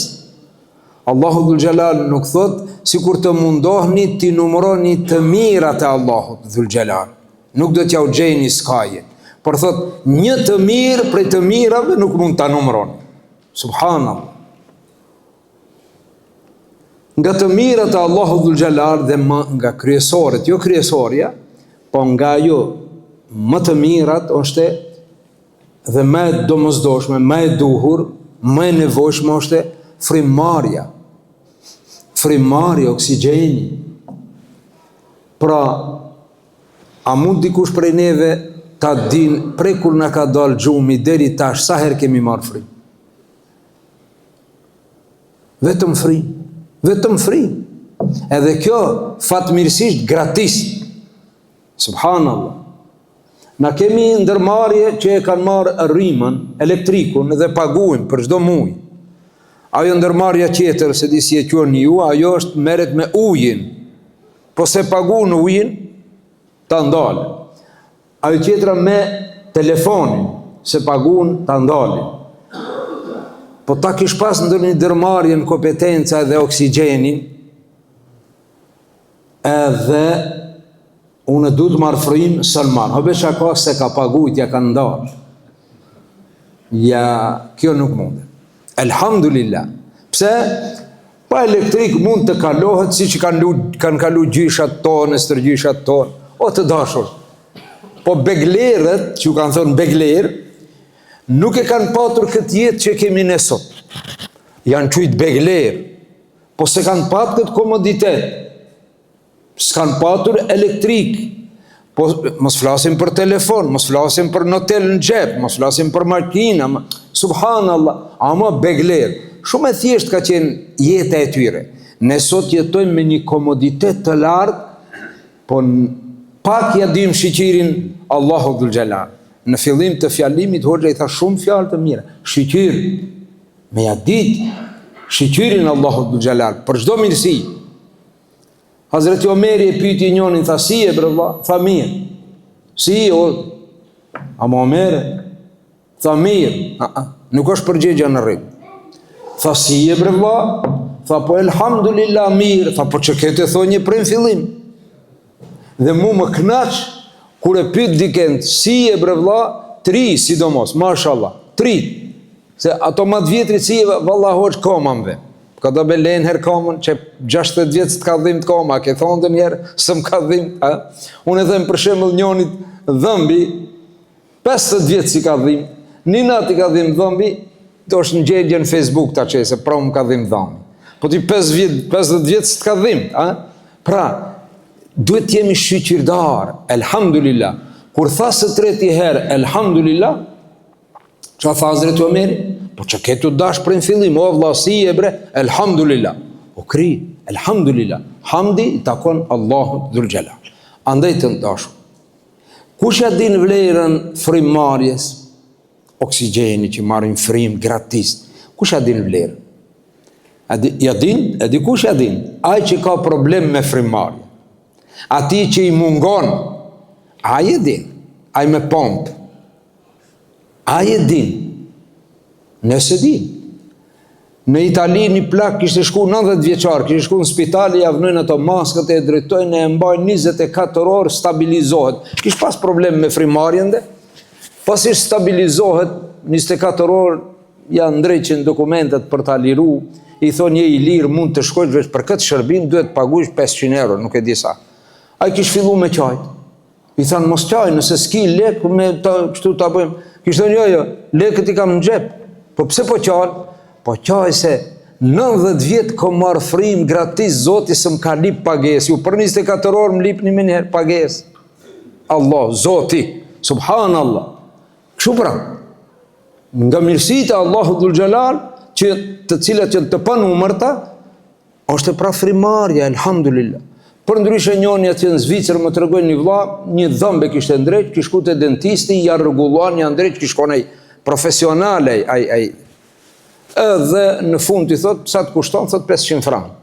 Allahu Dhul Jalal nuk thot si kur të mundohni ti numëroni të mirat e Allahut Dhul Jalal. Nuk do t'ja u gjeni skaje. Por thot, një të mirë prej të mirave nuk mund t'a numëron. Subhanallah. Nga të mirët e Allahu Dhul Gjallar dhe nga kryesorët, jo kryesorja, po nga jo më të mirat është dhe më e domosdoshme, më e duhur, më e nevojshme është frymëmarrja. Frymëmarrja, oksigjeni. Pra, a mund dikush prej neve ta din prej kur na ka dalë gjumi deri tash sa herë kemi marrë frymë? Vetëm frymë. Vetëm frymë. Edhe kjo fatmirësisht gratis. Subhanallah. Na kemi ndërmarrje që e kanë marrë rrimën, elektrikun dhe paguajmë për çdo muaj. Ajo ndërmarrja tjetër, se di si e quajnë ju, ajo është merret me ujin. Po se paguën ujin, ta ndalë. Ajo tjetra me telefonin, se paguën, ta ndalë. Po ta kish pas ndër një ndërmarrje në kompetenca dhe oksigjenin, edhe unë du të marrë frymë, sëlman. Hobe shaka se ka pagujt, ja ka ndalë. Ja, kjo nuk mund. Elhamdulillah. Pse? Pa elektrik mund të kalohet, si që kanë kalu gjyshat tonë, stërgjyshat tonë, o të dashur. Po beglerët, që kanë thonë beglerë, nuk e kanë patur këtë jetë që kemi ne sot. Janë qujtë beglerë, po se kanë patur këtë komoditet. S'kanë patur elektrik, po mos flasim për telefon, mos flasim për notel në gjep, mos flasim për makina, subhanallah, ama begler, shumë e thjesht ka qenë jeta e tyre. Ne sot jetojmë me një komoditet të lartë, po pak ja dim shiqirin Allahu Dhul Gjallar. Në fillim të fjalimit, Hoxha i tha shumë fjalë të mira, shiqir, me ja ditë, shiqirin Allahu Dhul Gjallar, për çdo mirësi. Hazreti Omeri e pyti njonin, tha si e bre vlla, tha mirë. Si o, ama Omeri, tha mirë, nuk është përgjigje në rregull. Tha si e bre vlla, tha po elhamdulillah mirë, tha po që këtë e thonjë prej në fillim. Dhe mu më knaq, kur e pyet dikend, si e bre vlla, 3 sidomos, mashallah, 3. Se ato më të vjetrit si e valla hoq komamve. Ka do belen her kamën, që 60 vjetë së të ka dhimë të kama, ke thonë të njerë, së më ka dhimë, unë e them për shembull njonit dhëmbi, 50 vjetë si ka dhimë, një natë i ka dhimë dhëmbi, të është në gjendje në Facebook ta qese, pra më ka dhimë dhëmbi. Po ti 50 vjetë së të ka dhimë, pra, duhet jemi shqyqirdar, elhamdulillah. Kur tha së treti herë, elhamdulillah, që a tha Hazreti Omeri? Po që ketu dash për në fillim, o vlla si e bre, elhamdulillah. O kri, elhamdulillah. Hamdi i takon Allahu Dhul Gjallar. Andaj të ndashu. Kush ja din vlerën frymëmarrjes, oksigjeni që marrin frym gratis, kush ja din vlerën? Ja din, e di kush ja din? Ai që ka problem me frymëmarrje. Ati që i mungon, ai e din, ai me pompë. Ai e din. Nëse din. Në Itali një plak kishte shku 90 vjeçar, kishte shku në spital, i javnojnë ato maskët, e drejtojnë, e mbajnë 24 orë, stabilizohet. Kishte pas problem me frymëmarrjen dhe, pas ish stabilizohet, 24 orë, janë ndreqin dokumentet për ta liru, i thonë je i lirë, mund të shkojsh veç për këtë shërbim, duhet paguash 500 euro, nuk e di sa. Ai kishte fillu me qajt. I thanë mos qaj, nëse s'ki lek, me kështu ta bëjmë. Kishte thënë jo, lekët i kam në xhep. Po pse po qalë? Po qaj se 90 vjetë kom marë frim gratis, Zoti së më ka lip pages. Ju për 24 orë më lip një minherë pages. Allah, Zoti, subhanallah. Kështu pra, nga mirësitë e Allahu Dhul Gjallar, që të cilat që të panumërta, është pra frymëmarrja, elhamdulillah. Për ndryshe njoni atë në Zvicër më të regojnë një vlla, një dhëmbe kishte ndrejt, kish shku te dentisti, ja rregulluan, ja ndrejt, kish shkonej profesionale, edhe në fund i thot, sa të kushton, thot 500 franc.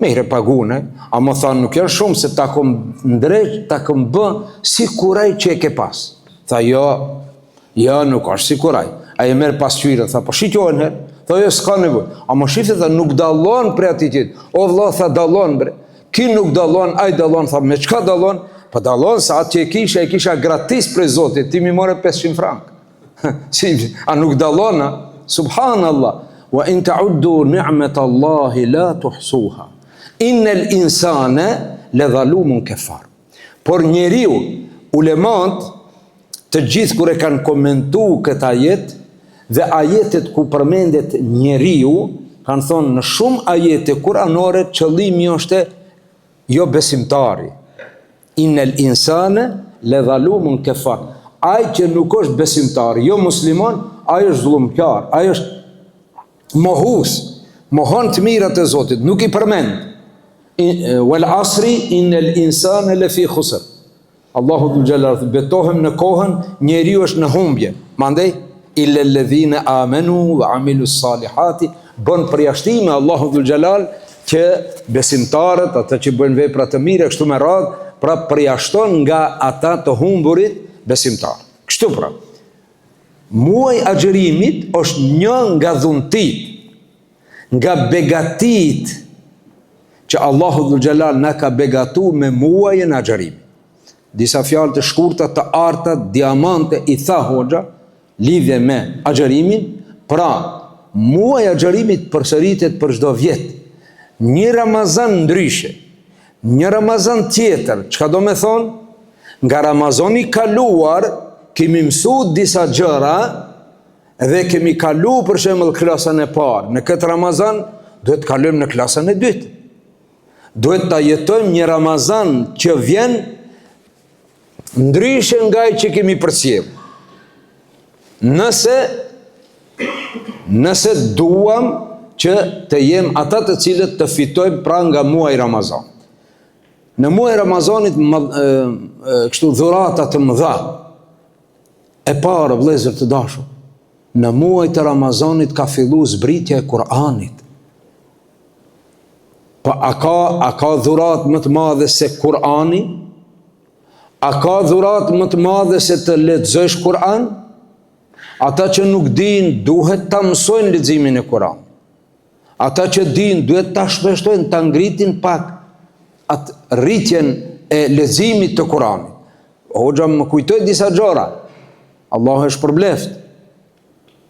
Mire pagune, a më thanë nuk janë shumë, se ta kom ndrejt, ta kom bë, si kuraj që e ke pas. Tha, jo, nuk është si kuraj. A e merë pasqyrën, tha, po shqyqojnë her, tha, jo, s'ka nevoj. A më shifte, tha, nuk dallon për ati qitë. O, vlla, tha, dallon, bre. Ki nuk dallon, aj dallon, tha, me qka dallon? Po dallon se atë që e kisha gratis prej Zotit, ti mi more 500 frank. A nuk dallon, subhanallah. Wa in ta'uddu ni'matallahi la tuhsuha. Innal insana la zalumun kafar. Por njeriu, ulemat të gjithë kur e kanë komentuar këtë ajet dhe ajetet ku përmendet njeriu, kanë thonë në shumë ajete kuranore qëllimi është jo besimtari. Innal insana la zalumun kafar. Ai që nuk është besimtar, jo musliman, ai është zullumqtar, ai është mohues, mohon të mirat e Zotit, nuk i përmend. Wal asri innal insana lafi khusr. Allahu dhul jalal betohem në kohën njeriu është në humbje. Mandej illa alladhina amanu wa amilus salihati, bën përjashtime Allahu dhul jalal që besimtarët, ata që bëjnë vepra të mira kështu me radhë, pra përjashton nga ata të humburit besimtar. Kështu pra. Muaj agjërimit është një nga dhuntit, nga begatit që Allahu dhul jalal na ka begatu me muajin agjërimit. Disa fjalë të shkurta të arta, diamante, i tha hoxha, lidhje me agjërimin, pra muaj agjërimit përsëritet për çdo vjet. Një Ramazan ndryshe, një Ramazan tjetër, çka do me thonë? Nga Ramazani kaluar, kemi mësu disa gjëra dhe kemi kalu për shembull klasën e parë. Në këtë Ramazan, duhet kalojmë në klasën e dytë. Duhet ta jetojmë një Ramazan që vjen ndryshe nga ai që kemi përcjell. Nëse duam që të jem ata të cilët të fitojmë pra nga muaji Ramazan. Në muaj Ramazanit kështu dhurata të mëdha. E para, vëllezër të dashur, në muaj të Ramazanit ka filluar zbritja e Kur'anit. Pa a ka dhurat më të madhe se Kur'ani? A ka dhurat më të madhe se të lexosh Kur'an? Ata që nuk dinë duhet ta mësojnë leximin e Kur'anit. Ata që dinë duhet ta shpeshtojnë, ta ngritin pak atë rritjen e leximit të Kuranit. Hoxha më kujtoi disa gjëra. Allahu është përbleft.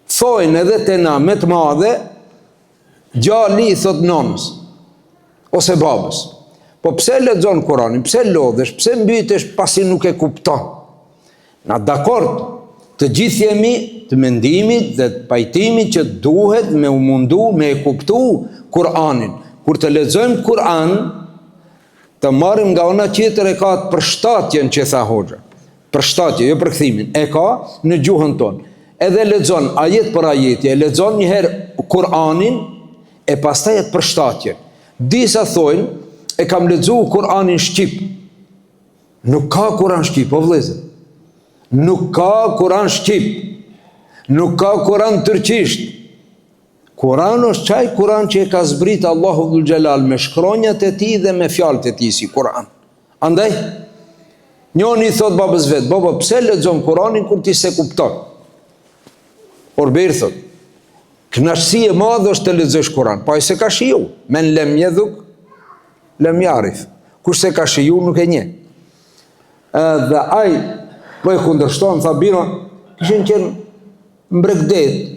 Thojnë edhe te na me të madhe, djali i thot nonës ose babës. Po pse lexon Kuranin? Pse lodhesh? Pse mbytesh pasi nuk e kupton? Na dakord, të gjithë jemi të mendimit dhe të pajtimit që duhet me u mundu me e kuptu Kuranin. Kur të lexojmë Kuran, të marrim nga ona tjetër e ka të përshtatjen që tha hoxha. Përshtatje, jo përkthimin. E ka në gjuhën tonë. Edhe lexon ajet për ajetje, e lexon një herë Kur'anin e pastaj atë përshtatje. Disa thojnë, e kam lexuar Kur'anin shqip. Nuk ka Kur'an shqip, o vëllezër. Nuk ka Kur'an shqip. Nuk ka Kur'an turqisht. Kur'an është çaj Kur'an që e ka zbrit Allahu dhul jalal me shkronjat e tij dhe me fjalët e tij si Kur'an. Andaj njëri i thot babës vet, baba pse lexon Kur'anin kur ti se kupton? Orbir thot, kënaqësi e madhe është të lexosh Kur'an, po ai se ka shiu, men lem yadhuk lem yarif. Kush se ka shiu nuk e njeh. Dhe ai po e kundërshton, tha biro, kishin qenë mbregdet.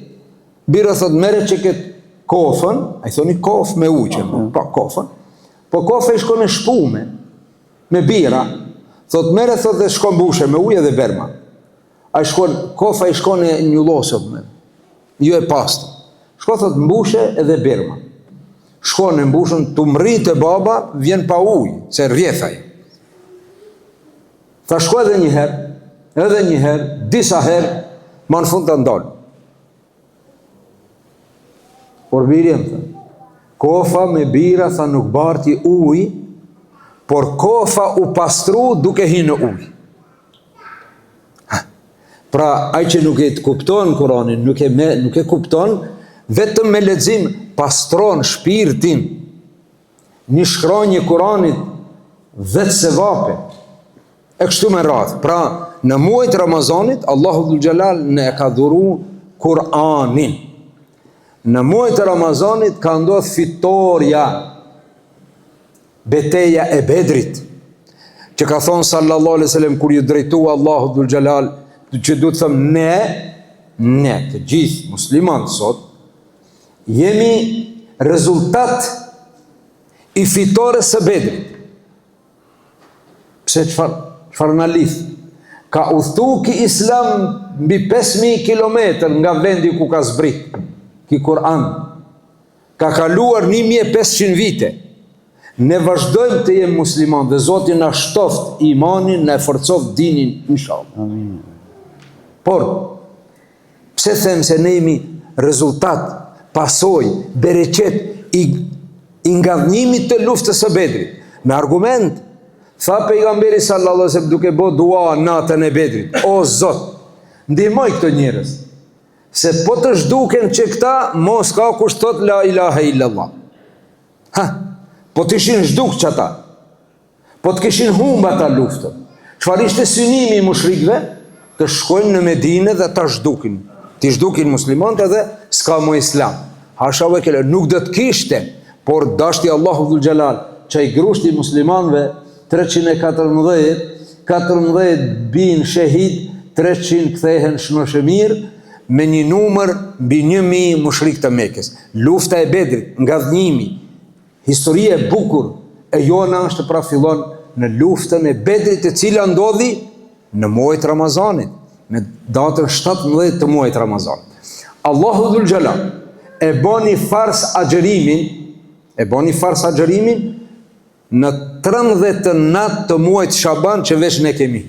Biro thot, mere që këtë kofën, a i thoni kofë me uqen, pa kofën, po kofë i shkon e shpume, me bira, thot, mere thot dhe shkon bushe me uje dhe berma. Kofa i shkon e njullosët me, ju e pastë. Shko thot mbushe edhe berma. Shkon e mbushën, të mrit e baba, vjen pa ujë, se rrjethaj. Tha shko edhe një herë, disa herë, ma në fund të ndonë. Por birjem, kofa me bira, tha nuk barti uj, por kofa u pastru duke hinë uj. Pra, ai që nuk e të kupton Kuranin, nuk e kupton, vetëm me lexim pastron shpirtin. Një shkronjë Kuranit, vetë se vape. E kështu me radhë. Pra, në muajt Ramazanit, Allahu dhul jalal ne ka dhuru Kuranin. Në muajt Ramazanit ka ndodhur fitoria, beteja e Bedrit. që ka thonë sallallahu alaihi wasallam kur ju drejtua Allahu dhul xhelal, që duhet të thëmë ne të gjithë muslimanët sot jemi rezultat i fitores së Bedrit. Pse çfarë na lidh? Ka udhëtu ki Islam mbi 5.000 kilometër nga vendi ku ka zbrit ki Kur'an. Ka kaluar 1500 vite. Ne vazhdojmë të jemi musliman dhe Zoti na shtoft imanin, na forcoft dinin, inshallah. Amin. Por pse them se ne jemi rezultat, pasoj, bereqet i ngadhnimit të luftës së Bedrit? Me argument, tha pejgamberi sallallahu alaihi wasallam duke bë dua natën e Bedrit: o Zot, ndihmoj këto njerëz, se po të zhduken që këta mos ka kush thot la ilaha illallah. Po të ishin zhduk që ata, po të kishin humba ata luftën, çfarë ishte synimi i mushrikëve? Të shkojnë në Medinë dhe ta zhdukin. Të zhdukin muslimanët edhe s'ka më islam. Hasha ve kele, nuk do të kishte, por dashti Allahu dhul xhelal, që i grushti muslimanëve 314, 14 bin shahid, 300 kthehen shmëshëmir, me një numër mbi 1000 mushrik të Mekës. Lufta e Bedrit, ngadhnimi, historia e bukur e jona është pra fillon në luftën e Bedrit, e cila ndodhi në muajt Ramazanit, me datën 17 të muajt Ramazanit. Allahu dhul xhelal e boni fars agjërimin në 13 natë të muajt Shaban që veç ne kemi.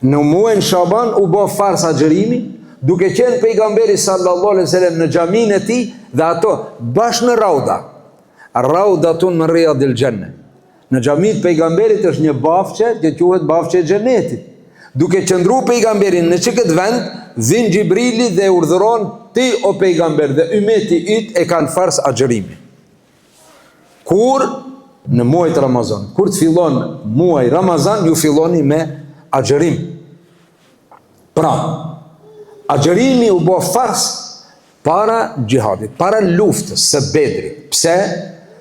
Në muajin Shaban u bë fars agjërimi, duke qenë pejgamberi sallallahu alaihi wasallam në xhamin e tij dhe ato bashkë në Raudatun min riyadil janna. Në xhamit pejgamberit është një bafçe që quhet bafçe e xhenetit. Duke qëndruar pejgamberin në çkëtë vend, vin Xhibrili dhe urdhëron: ti o pejgamber dhe ummeti yt e kanë fars agjërimi. Kur në muajt Ramazan, kur të fillon muaj Ramazan, ju filloni me agjërim. Pra, agjërimi u bë fars para xhihadit, para luftës së Bedrit. Pse?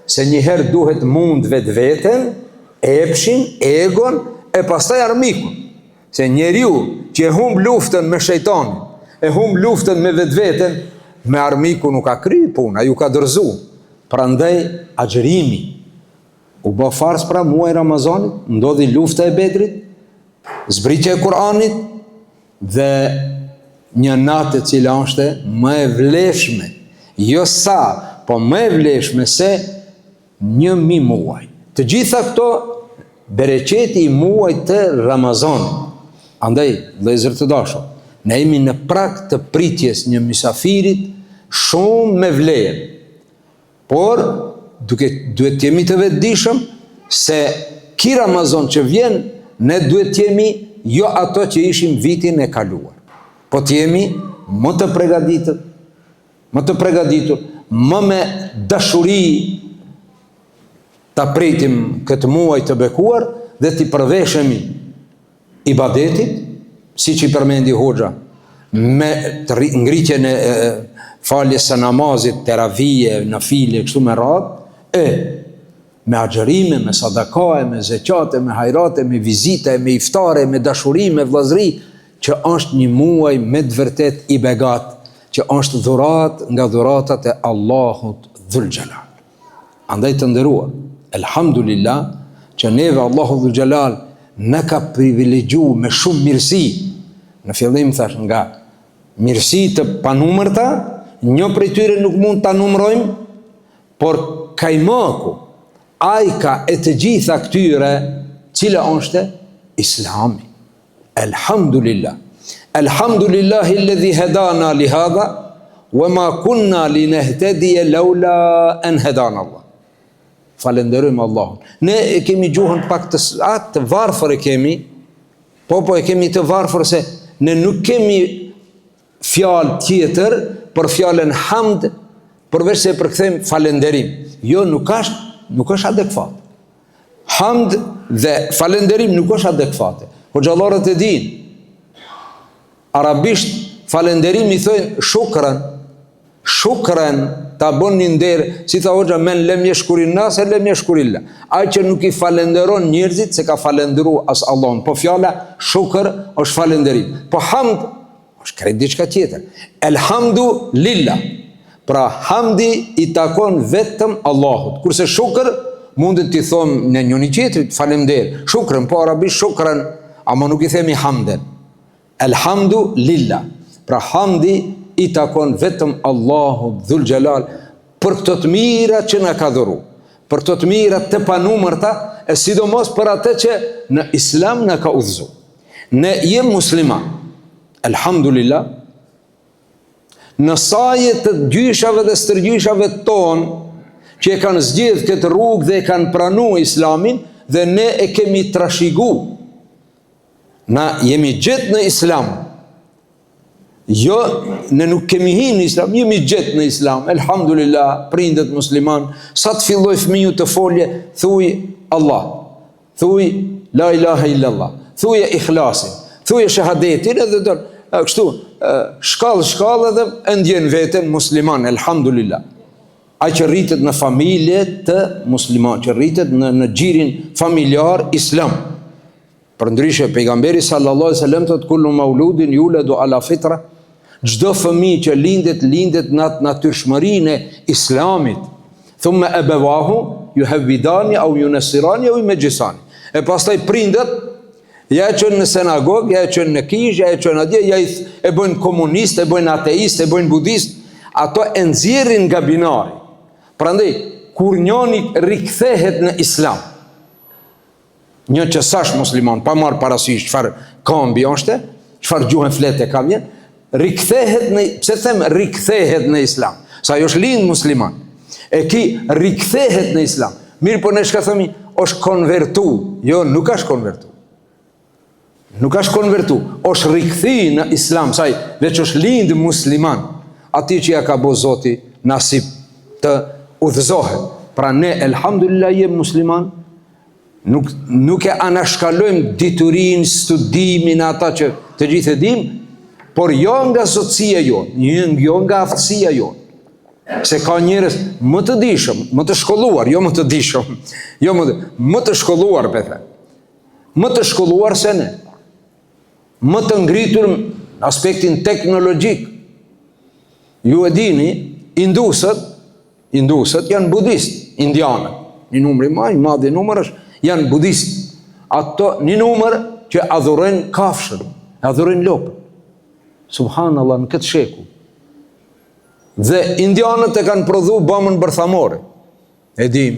Se njëherë duhet mund vetveten, epshin, egon, e pastaj armikun. Se njeriu që e humb luftën me shejtanin, e humb luftën me vetveten, me armikun nuk ka kry puna, ju ka dërzu. Prandaj agjërimi u bë fars pra muaj Ramazanit, ndodhi lufta e Bedrit, zbritja e Kur'anit dhe një natë e cila është më e vlefshme, jo sa, po më e vlefshme se 1000 muaj. Të gjitha këto bereqeti i muajit të Ramazanit. Andaj, vëllezër të dashur, ne jemi në prag të pritjes një mysafirit shumë me vlerë. Por duhet të jemi të vetëdijshëm se ky Ramazan që vjen, ne duhet të jemi jo ato që ishim vitin e kaluar, po të jemi më të përgatitur, më me dashuri ta pritim këtë muaj të bekuar dhe t'i përveshemi ibadetit, siç i përmendi Hoxha, me ngritjen e faljes së namazit, teravije, nafile, kështu me radhë, me agjërime, me sadakae, me zeqate, me hajrate, me vizite, me iftare, me dashuri, me vllazëri, që është një muaj me të vërtet i begat, që është dhurat nga dhuratat e Allahut dhul xhelal. Andaj të nderuar, elhamdulillah, që neve Allahu dhul xhelal në ka privilegju me shumë mirësi. Në fillim thash, nga mirësi të panumërta, një prej tyre nuk mund ta numërojmë, por kajmaku, ajka e të gjitha këtyre, cila është Islami. Elhamdulillah. Elhamdulillahi alladhi hadana li hadha wa ma kunna linehtediye laula an hadana Allah. Falenderojmë Allahun. Ne e kemi gjuhën pak të varfër e kemi, po e kemi të varfër se ne nuk kemi fjalë tjetër për fjalën hamd, përveç se përkthejmë falenderim. Jo, nuk është adekvat. Hamd dhe falenderim nuk është adekvate. Hoxhallarët e dinë. Arabisht falenderim i thojnë shukran. shukren, ta bën një nder, si tha hoxha, men lem yashkurin nas, lem yashkurillah. Ai që nuk I falenderon njerëzit, se ka falendëruar as Allahun. Po fjala shukr është falënderim. Po hamd është krejt diçka tjetër. Elhamdu lillah. Pra hamdi I takon vetëm Allahut. Kurse shukr mundet t'i thonë në njëri tjetrit falemder. Shukrën, po arabisht shukrën, ama nuk I themi hamden. Elhamdu lillah. Pra hamdi I takon vetëm Allahu Dhul Gjelal për këto të mira që na ka dhuru, për këto të mira të panumërta, e sidomos për atë që në Islam na ka udhëzu. Ne jem musliman, elhamdulillah, në saje të gjyshave dhe stërgjyshave tonë që e kanë zgjedhë këtë rrugë dhe e kanë pranu Islamin, dhe ne e kemi trashigu. Na jemi gjithë në Islam. Jo, ne nuk kemi hi në Islam, jemi gjithë në Islam, elhamdulillah, prindet musliman, sa të filloj fëmiju të folje, thuj Allah, thuj la ilaha illallah, thuj e ikhlasin, thuj e shahadetin, edhe do, kështu, shkallë edhe ndjen veten musliman, elhamdulillah. Ai që rritet në familje të musliman, që rritet në gjirin familjar islam. Për ndryshe, pejgamberi sallallahu alaihi wasallam thotë kullu mauludin yuladu ala fitra, çdo fëmijë që lindet në natyrshmërinë e Islamit. Thumma abawahu yuhawidani aw yunassirani aw yumajjisani. E pastaj prindet ja e çojnë në sinagogë, ja e çojnë në kishë, ja e çojnë atje, ja e bëjnë komunist, e bëjnë ateist, e bëjnë budist. Ato e nxjerrin nga binari. Prandaj kur njëri rikthehet në Islam, një që sash musliman, pa marrë parasysh çfarë kambi është, çfarë gjuhën flete ka vjen, rikthehet në, pse them rikthehet në Islam, sa ajo është lind musliman, e ki rikthehet në Islam. Mirë, po ne shka themi, është konvertu. Jo, nuk është konvertu. Nuk është konvertu, është rikthi në Islam, saj veç është lind musliman, ati që ja ka bo Zoti nasib të udhëzohet. Pra ne, elhamdulillah, jem musliman, nuk e anashkalojmë diturin, studimin, ata që të gjithë e dim, por jo nga zotësia jonë, jo nga aftësia jonë. Se ka njerëz më të dishëm, më të shkolluar, jo më të dishëm, jo më të shkolluar, bethe. Më të shkolluar se ne. Më të ngritur në aspektin teknologjik. Ju e dini, indusët janë budist, indianët. Një numri ma, një madhi numër është, janë budist. Ato një numër që adhurojnë kafshën, adhurojnë lopën. Subhanallah, në këtë sheku. Dhe indianët e kanë prodhu bomën bërthamore. E dim,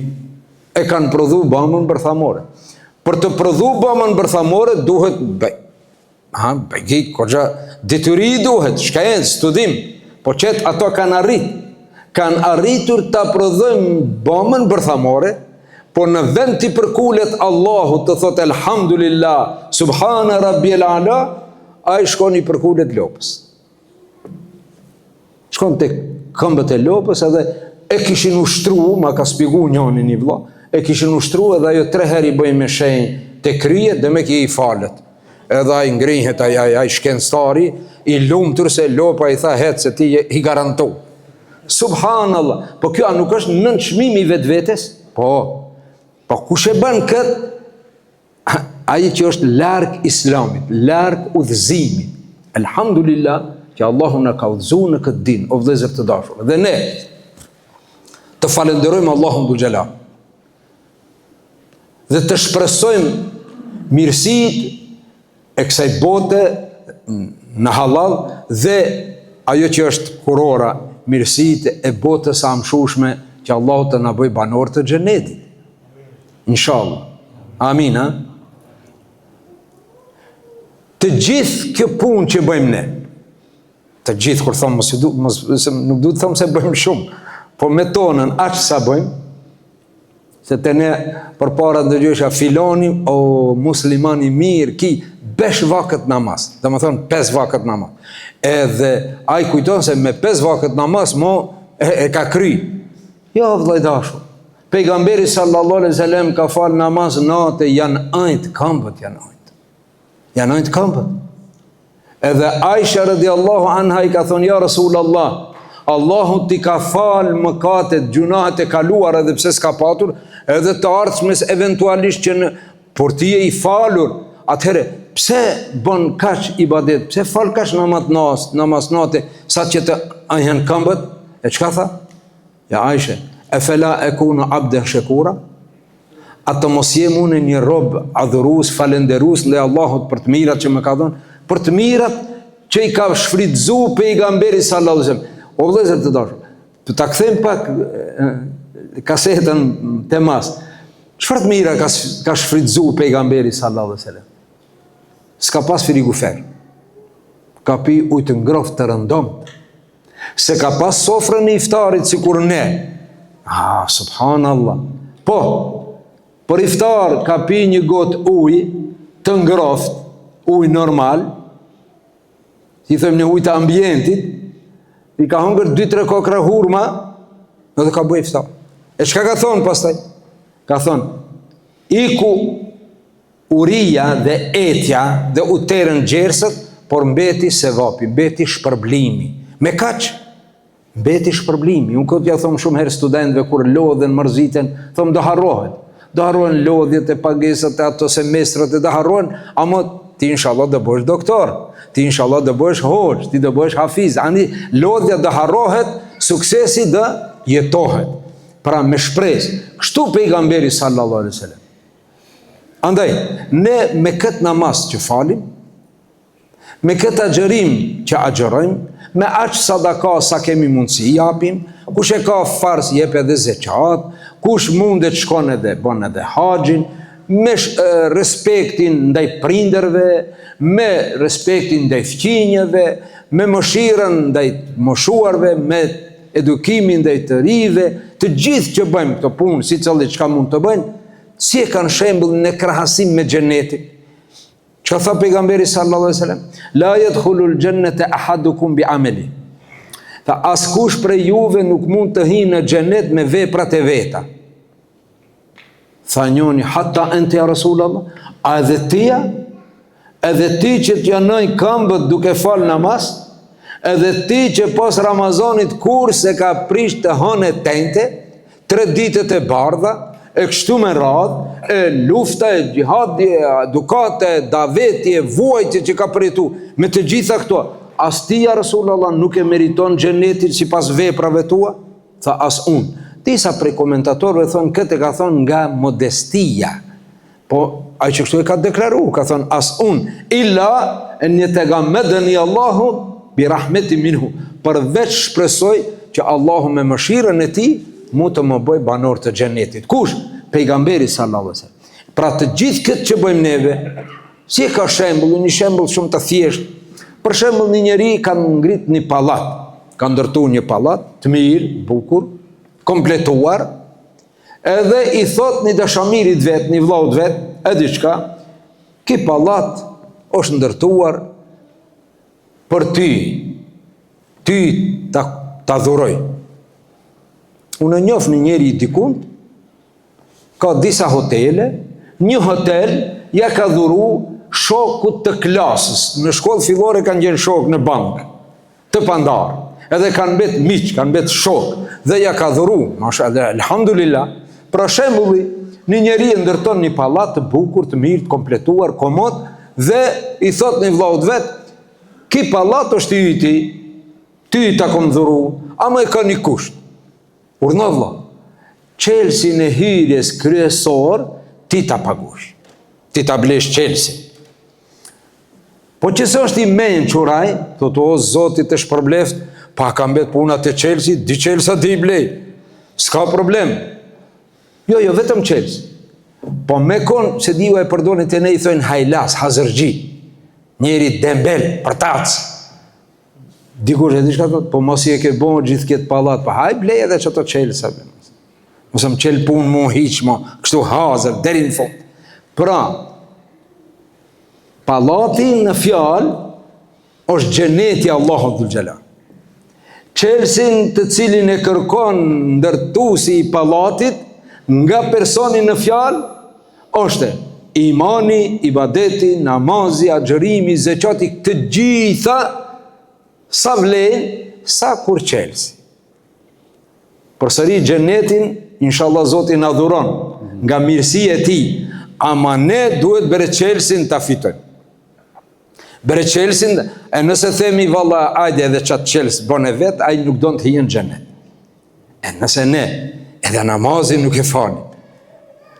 e kanë prodhu bomën bërthamore. Për të prodhu bomën bërthamore duhet bëgjit, kërgja detyri duhet, shkajen, studim, po qëtë ato kanë arritur të prodhojnë bomën bërthamore, po në vend të përkullet Allahu të thot elhamdulillah, subhana rabbiel ala, a i shkon i përkullet lopës. Shkon të këmbët e lopës edhe e kishin ushtru, ma ka spigu njëni një vla, e kishin ushtru edhe ajo 3 herë I bëjmë me shenjë të kryet dhe me kje I falet. Edhe a I ngrihet, a I shkenstari, I lumtur se lopa I tha hetë se ti I garantu. Subhanallah, po kjo a nuk është nën çmimi vetë vetes? Po kush e bën këtë? Ai që është larg Islamit, larg udhëzimit. Elhamdulillah që Allahu na ka udhëzuar në këtë din, o vëllezër të dashur. Dhe ne të falenderojmë Allahun Dhul Gjelal. Dhe të shpresojmë mirësitë e kësaj bote në halal dhe ajo që është kurora, mirësitë e botës së amshushme që Allahu të na bëjë banor të xhenetit. Inshallah. Amin, ha? Të gjithë kjo punë që bëjmë ne, të gjithë, kur thomë, nuk du të thomë se bëjmë shumë, po me tonën, aqë sa bëjmë, se të ne për para ndëgjësha filoni, o muslimani mirë, ki, besh vakët namaz, dhe më thonë 5 vakët namaz. Edhe a I kujtonë se me 5 vakët namaz, mo e ka kry. Jo, vëllai dashur, pejgamberi sallallahu alaihi wasallam ka falë namaz natë, janë ajtë këmbët, janë ajtë këmbët. Edhe Aisha radiallahu anha I ka thonë, ja Rasulallah, Allahu t'i ka falë mëkatet, gjunahet e kaluar edhe pse s'ka patur, edhe të ardhshmes eventualisht që por ti je i falur, atëherë pse bën kaq ibadet, pse fal kaq namaz natë, sa që të ajhen këmbët? E çka tha? Ja Aisha, e fela e kuna abden shekura? Atë mos jem unë një rob adhurus, falenderus le Allahut për të mirat që më ka dhënë, për të mirat që i ka shfrytzu pejgamberi sallallahu alaihi wasallam. O vëllezër të dashur, ta kthejmë pak kasetën temas. Çfarë të mira ka shfrytzu pejgamberi sallallahu alaihi wasallam? S'ka pas frigufer. Ka pi ujë të ngrohtë të rëndomt. Se ka pas sofrën e iftarit sikur ne. Subhanallah. Po, për iftar ka pi një gotë ujë të ngrohtë, ujë normal, si thëmë një ujë të ambientit, i ka hongër 2-3 kokra hurma, edhe ka bëj iftar. E çka ka thonë pastaj? Ka thonë, iku uria dhe etja dhe uterën gjersët, por mbeti sevapi, mbeti shpërblimi. Me kaq, mbeti shpërblimi. Unë këtë ja thomë shumë herë studentëve, kur lodhen, mërziten, thomë do harrohet. Do harrohen lodhjet e pagesat e ato semestrat e do harrohen, ama ti inshallah do bësh doktor, ti inshallah do bësh hoxh, ti do bësh hafiz. Ani lodhja do harrohet, suksesi do jetohet. Pra me shpresë. Kështu pejgamberi sallallahu alaihi wasallam. Andaj, ne me këtë namaz që falim, me këtë agjërim që agjërojmë, me aq sadaka sa kemi mundësi japim, kush e ka fars jep edhe zeqat, kush mundet shkon edhe bën edhe haxhin, me respektin ndaj prindërve, me respektin ndaj fëmijëve, me mëshirën ndaj moshuarve, me edukimin ndaj të rive, të gjithë që bëjmë këto punë, si cili çka mund të bëjnë, si e kanë shembullin në krahasim me xhenetin. Çka tha pejgamberi sallallahu alaihi wasallam? La yadkhulul jannata ahadukum bi amali. Tha askush prej juve nuk mund të hyjë në xhenet me veprat e veta. Tha njoni, hatta ente ja Rasulallah, a edhe tia? Edhe ti që t'janoj këmbët duke fal namaz? Edhe ti që pas Ramazanit kur se ka prish të hënë tente, 3 ditët e bardha, e kështu me radhë, e lufta, e gjihadi, e edukate, daveti, e vuajtje që ka përjetu, me të gjitha këto, as ti ja Rasulallah nuk e meriton xhenetin si pas veprave tua? Tha as unë. Disa prej komentatorëve thonë, këtë ka thonë nga modestia. Po, ai që kështu e ka deklaru, ka thonë as unë, illa en yatagammadani Allahu bi rahmeti minhu, përveç shpresoj që Allahu me mëshirën e tij mu të më bëj banor të xhenetit. Kush? Pejgamberi sallallahu alaihi wasallam. Pra të gjithë këtë që bëjmë neve, si e ka shembull, një shembull shumë të thjeshtë. Për shembull, një njeri ka ngrit një pallat, ka ndërtuar një pallat të mirë, bukur, kompletuar, edhe i thot një dashamirit vet, një vllaut vet, e diçka, ki pallat është ndërtuar për ty ta dhuroj. Unë njoh një njeri i dikund, ka disa hotele, një hotel ja ka dhuru shokut të klasës, në shkollë fillore kanë qenë shok në bank, të pandar, edhe kanë bet miq, kanë bet shok, dhe ja ka dhuru, mashallah, alhamdulillah, pra shembulli, një njeri ndërton një pallat të bukur, të mirë, të kompletuar, komod, dhe i thot një vllaut vet, ki pallat është i yti, ty ta kom dhuru, ama e ka një kusht. Urdhno vlla, çelsin e hyrjes kryesor, ti ta pagush. Ti ta blesh çelsin. Po që se është i mençuraj, thot o Zoti të shpërbleft, pa ka mbet puna të çelsi, di çelsa di i blej. S'ka problem. Jo, vetëm çelsi. Po me kon se diu e përdorin te ne i thonë hajlas, hazërgji. Njeri dembel, përtac. Dikush e diçka thot, po mos i e ke bon gjithë këtë pallat, pa haj blej edhe çato çelsa. Mos më çel punë mu hiç mo, kështu hazër deri në fund. Pra, pallati në fjalë është xheneti Allahut dhul xhelal. Çelsin të cilin e kërkon ndërtuesi i pallatit nga personi në fjalë është imani, ibadeti, namazi, agjërimi, zeqati, të gjitha sa vlen, sa kur çelsi. Përsëri xhenetin, inshallah Zoti na dhuron nga mirësia e tij, ama ne duhet bereqelsin ta fitojmë. Bereqelsin, e nëse themi valla ajde edhe çat çels bën e vet, ai nuk don të hyjë në xhenet. E nëse ne edhe namazin nuk e falim,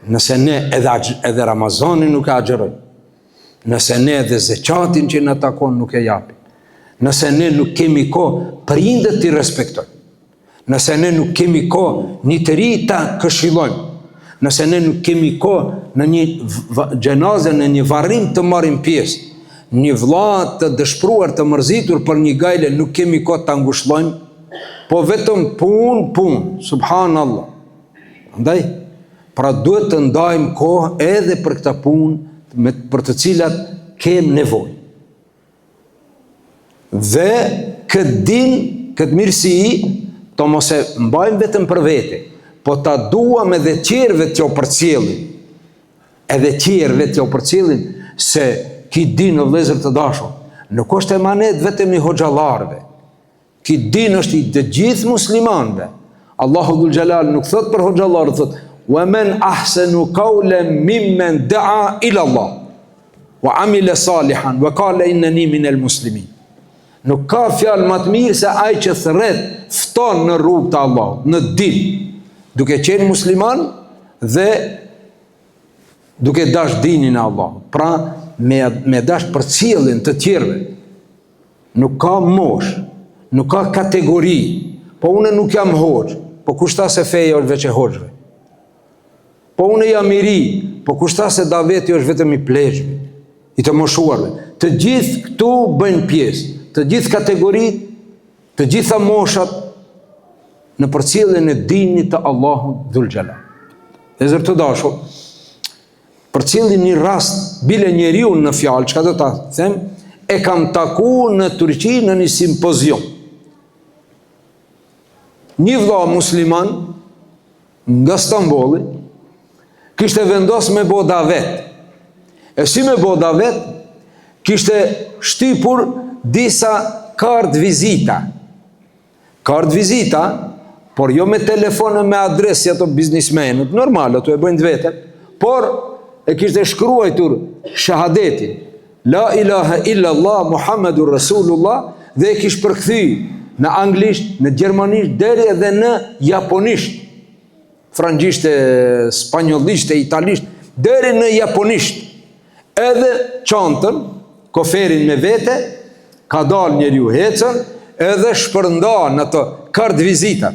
nëse ne edhe Ramazanin nuk e agjerojmë, nëse ne edhe zeqatin që në takon nuk e japim, nëse ne nuk kemi kohë prindët t'i respektojmë, nëse ne nuk kemi kohë një të ri ta këshillojmë, nëse ne nuk kemi kohë në një gjenaze, në një varrim të marrim pjesë, një vlla të dëshpruar, të mërzitur për një gajle, nuk kemi kohë të angushlojmë, po vetëm punë, subhanallah. Andaj, pra duhet të ndajmë kohë edhe për këta punë për të cilat kem nevojë. Dhe këtë mirësi, të mos e mbajmë vetëm për vete, po ta duam edhe tjerëve t'jo përcjellin. Edhe tjerëve t'jo përcjellin, se ki din o vëllezër të dashur, nuk është emanet vetëm i hoxhallarëve. Ki din është i të gjithë muslimanëve. Allahu dhul Jalal nuk thot për hoxhallarët, thot wa man ahsanu qawlan mimman da'a ila Allah wa amila salihan wa qala innani minal muslimin. Nuk ka fjalë më të mirë se ai që thret fton në rrugë të Allahut, në din, duke qenë musliman dhe duke dash dinin e Allahut. Pra me dash përcjelljen të tjerëve. Nuk ka mosh, nuk ka kategori. Po unë nuk jam hoxh, po kushta se feja është veç e hoxhve. Po unë jam i ri, po kushta se daveti është vetëm i plezhve, i të moshuarve. Të gjithë këtu bëjnë pjesë, të gjithë kategoritë, të gjitha moshat në përcjelljen e dinit të Allahut dhul Jalal. E zërë të dashur, përcjellin një rast, bile njeriu në fjalë, çka do ta them, e kam taku në Turqi në një simpozium. Një vëlla musliman nga Stambolli kishte vendos me bo davet. E si me bo davet, kishte shtypur disa kartë vizita. Kartë vizita, por jo me telefon e me adresë, ato biznismenët, normal, ato e bëjnë vetëm, por e kishte shkruajtur shahadetin, la ilaha illallah, Muhammedur Rasulullah, dhe e kishte përkthy në anglisht, në gjermanisht, deri edhe në japonisht, frangjisht, spanjollisht, italisht, deri në japonisht. Edhe çantën, koferin me vete, ka dal njeriu hecën, edhe shpërnda në ato kartë vizita.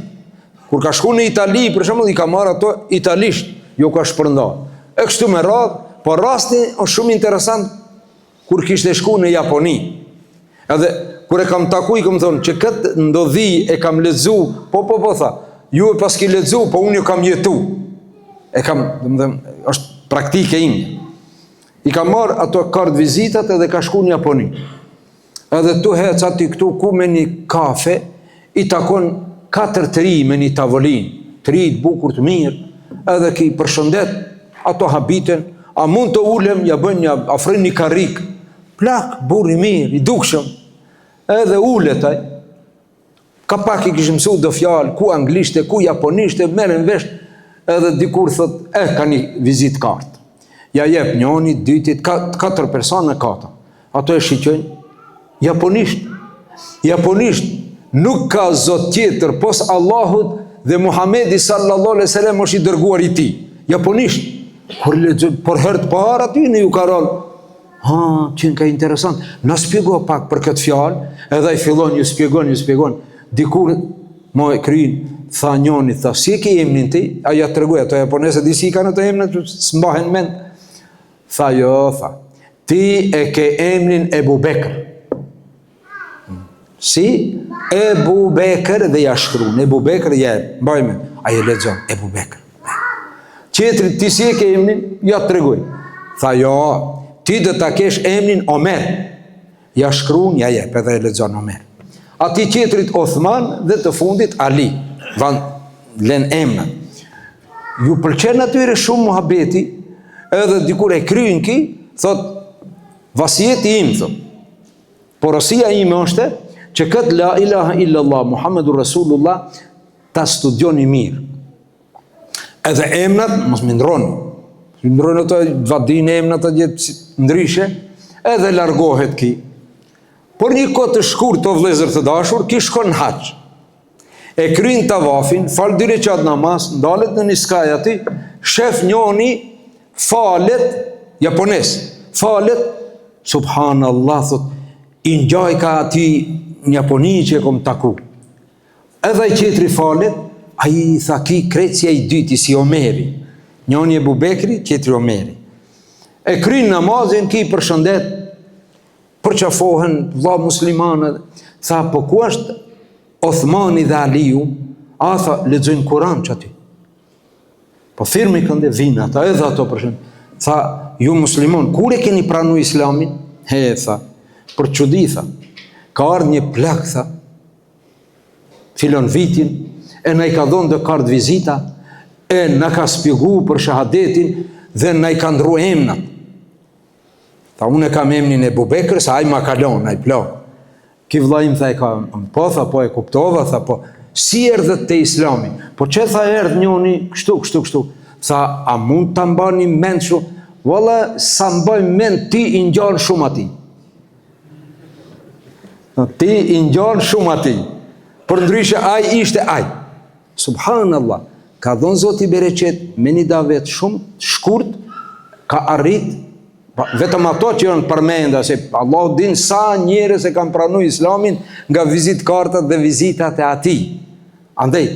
Kur ka shku në Itali, për shembull, i ka marrë ato italisht, jo ka shpërnda. E kështu me radhë, por rasti është shumë interesant kur kishte shku në Japoni. Edhe kur e kam taku, i kam thonë që këtë ndodhi e kam lexu, po tha, ju e pas ki lexu, po unë ju kam jetu. E kam, është praktike ime. I kam marrë ato kartë vizitat edhe ka shku në Japoni. Edhe tu hec ati këtu ku me një kafe, i takon 4 të ri me një tavolin, të ri të bukur të mirë, edhe ki përshëndet, ato habiten, a mund të ulem, ja bën një afrin një karrik, plak, burri mirë, i dukshëm, edhe uletaj, ka pak i kishë mësu do fjalë, ku anglishte, ku japonishte, merren vesh, edhe dikur thot, ka një vizit kartë. Ja jep njoni, dytit, 4 persona kata. Ato e shqyqojnë, japonisht. Japonisht nuk ka zot tjetër, pos Allahut dhe Muhamedi sallallahu alaihi wasallam është i dërguar i tij. Japonisht. Por herë të parë aty në ju ka rënë. Qenë ka interesant. Na shpjego pak për këtë fjalë, edhe ai fillon ju shpjegon. Dikur mo e kryin, tha njoni, tha, si e ke emnin ti? Aja të regoj, ato japonese disi kanë ato emnin, s'mbahen mend. Tha, jo, tha, ti e ke emnin Ebu Bekër. Si? Ebu Bekër dhe ja shkruan, Ebu Bekër, ja, mbajme, aje lexon, Ebu Bekër. Qetri, ti si e ke emnin? Ja të regoj. Tha, jo, ti dhe ta kesh emnin Omer. Ja shkruan, ja jep, edhe e lexon Omer. Ati qetrit Othman dhe të fundit Ali. Len emna. Ju pëlqen atyre shumë muhabeti, edhe dikur e kryin ki, thot, vasijeti im, thot, porosia ime është që këtë la ilaha illallah, Muhammedur Rasulullah, ta studioni mirë. Edhe emnat, mos më ndroni. Ndroni ato, vadin emnat të gjithë ndryshe, edhe largohet ki. Por një kohë të shkurt të vëllezër të dashur, ki shkon në haç. E kryin tavafin, fal 2 rekat namaz, ndalet në një skaj aty, shef njoni falet japones, falet, subhanallah, thot, i ngjaj ka aty në Japoni që e kom taku. Edhe i qetri falet, a i tha ki krecja i dyti si Omeri, njoni e Bubekri, qetri Omeri. E kryin namazin, ki përshëndet, përqafohen vlla muslimanët, tha, po ku është Othmani dhe Aliu, a tha, lexojnë Kur'an që aty. Po firmi kënde vinë ata, edhe ato përshëndet. Tha, ju muslimon, kur e keni pranu islamin? He, tha, për çudi, tha, ka ardhur një plak, tha, filon vitin, e na i ka dhënë dhe kartë vizita, e na ka spjegu për shahadetin, dhe na i ka ndru emnat. Tha, unë e kam emnin e Bubekër, sa aj ma kalon, aj plak. Ki vëlla im, tha, e ka, po, tha, po, e kuptova, tha, po, si erdhët te islami? Po që tha erdhë njoni, kështu. Tha, a mund të mbani mend shumë? Valla, sa mbaj mend, ti i ngjan shumë ati. Ti i ngjan shumë ati. Për ndryshe, aj ishte aj. Subhanallah, ka dhënë Zoti bereqet me një davet shumë shkurt, ka arrit, vetëm ato që janë përmenda, se Allah din sa njerëz e kanë pranu islamin nga vizitkartat dhe vizitat e ati. Andaj,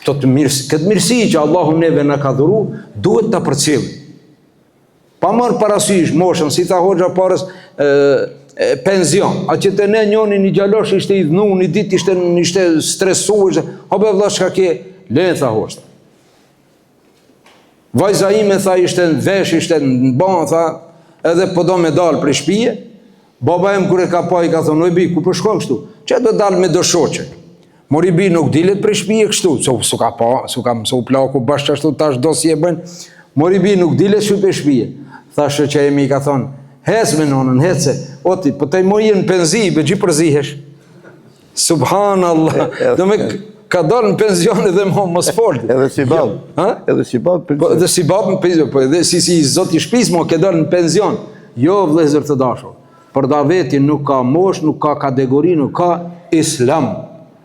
këtë mirësi që Allahu neve në ka dhuru, duhet të përcjellim. Pa marrë parasysh moshën, si tha hoxha parës, penzion. A që të ne njoni një gjallosh ishte i dhnu, një dit ishte stresu, be vlla shka ke, le, tha hoxha. Vajza ime, tha, ishte në vesh, ishte në ban, tha, edhe po do me dalë për shpije. Baba em kure ka pa, i ka thonë, oj bi, ku përshkon kështu? Që do dalë me do shoqe? Mori bi nuk dilet për shpije kështu, su ka pa, su ka mësu plaku bashkë ashtu, tash do si e bëjnë. Mori bi nuk dilet shu për shpije. Thashë që e mi ka thonë, hec me nonën, hece, oti, po të i mojë në penzi, be gjy përzihesh. Subhanallah, do me ka dalë në penzion edhe mos folti. Edhe si babë. Edhe si babë. Edhe si babë në penzion, edhe si zoti shpis mo ke dalë në penzion. Jo, vëllezër të dashur. Për davetin nuk ka mosh, nuk ka kategori, nuk ka islam.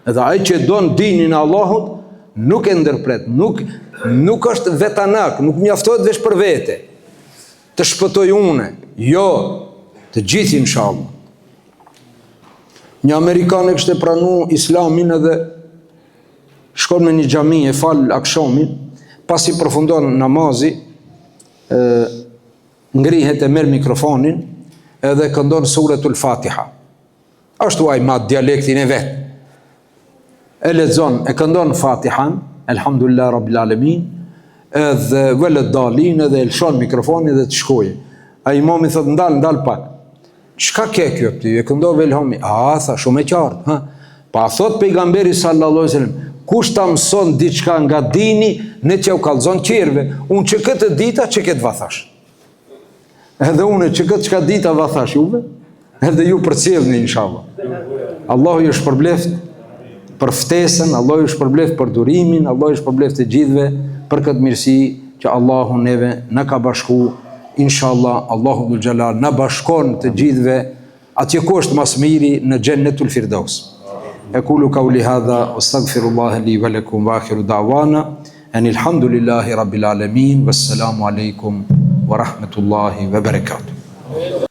Edhe ai që don dinin e Allahut, nuk e ndërpret, nuk është vetanak, nuk mjaftohet veç për vete. Të shpëtoj une, jo, të gjithë inshallah. Një Amerikan e kështë pranu islamin edhe shkon me një xhami e fal akshomin, pasi përfundon namazi, ngrihet e merr mikrofonin edhe këndon suretul Fatiha. Ashtu ai ma dialektin e vet. E lexon, e këndon Fatihan, elhamdulillah rabbil alamin, edhe velet dalin edhe e lëshon mikrofonin dhe të shkojë. A imami thot, ndal pak. Çka ke kjo ti? E këndove elhami. A, tha, shumë e qartë. Pa thot pejgamberi sallallahu alaihi wasallam, kush ta mëson diçka nga dini, ne që u kallzon qerve. Unë që këtë dita, që këtë vathash. Edhe unë që këtë çka dita vathash juve, edhe ju përcjellni inshallah. Allahu ju shpërbleft për ftesën, Allahu ju shpërbleft për durimin, Allahu ju shpërbleft të gjithëve për këtë mirësi që Allahu neve në ka bashku, inshallah, Allahu dhul Gjalal në bashkon të gjithëve atje ku është mas miri në Jannatul Firdaus. Aqulu qawli hadha wastaghfirullaha li wa lakum wa akhiru da'wana anil hamdulillahi rabbil alamin wassalamu alaikum wa rahmatullahi wa barakatuh.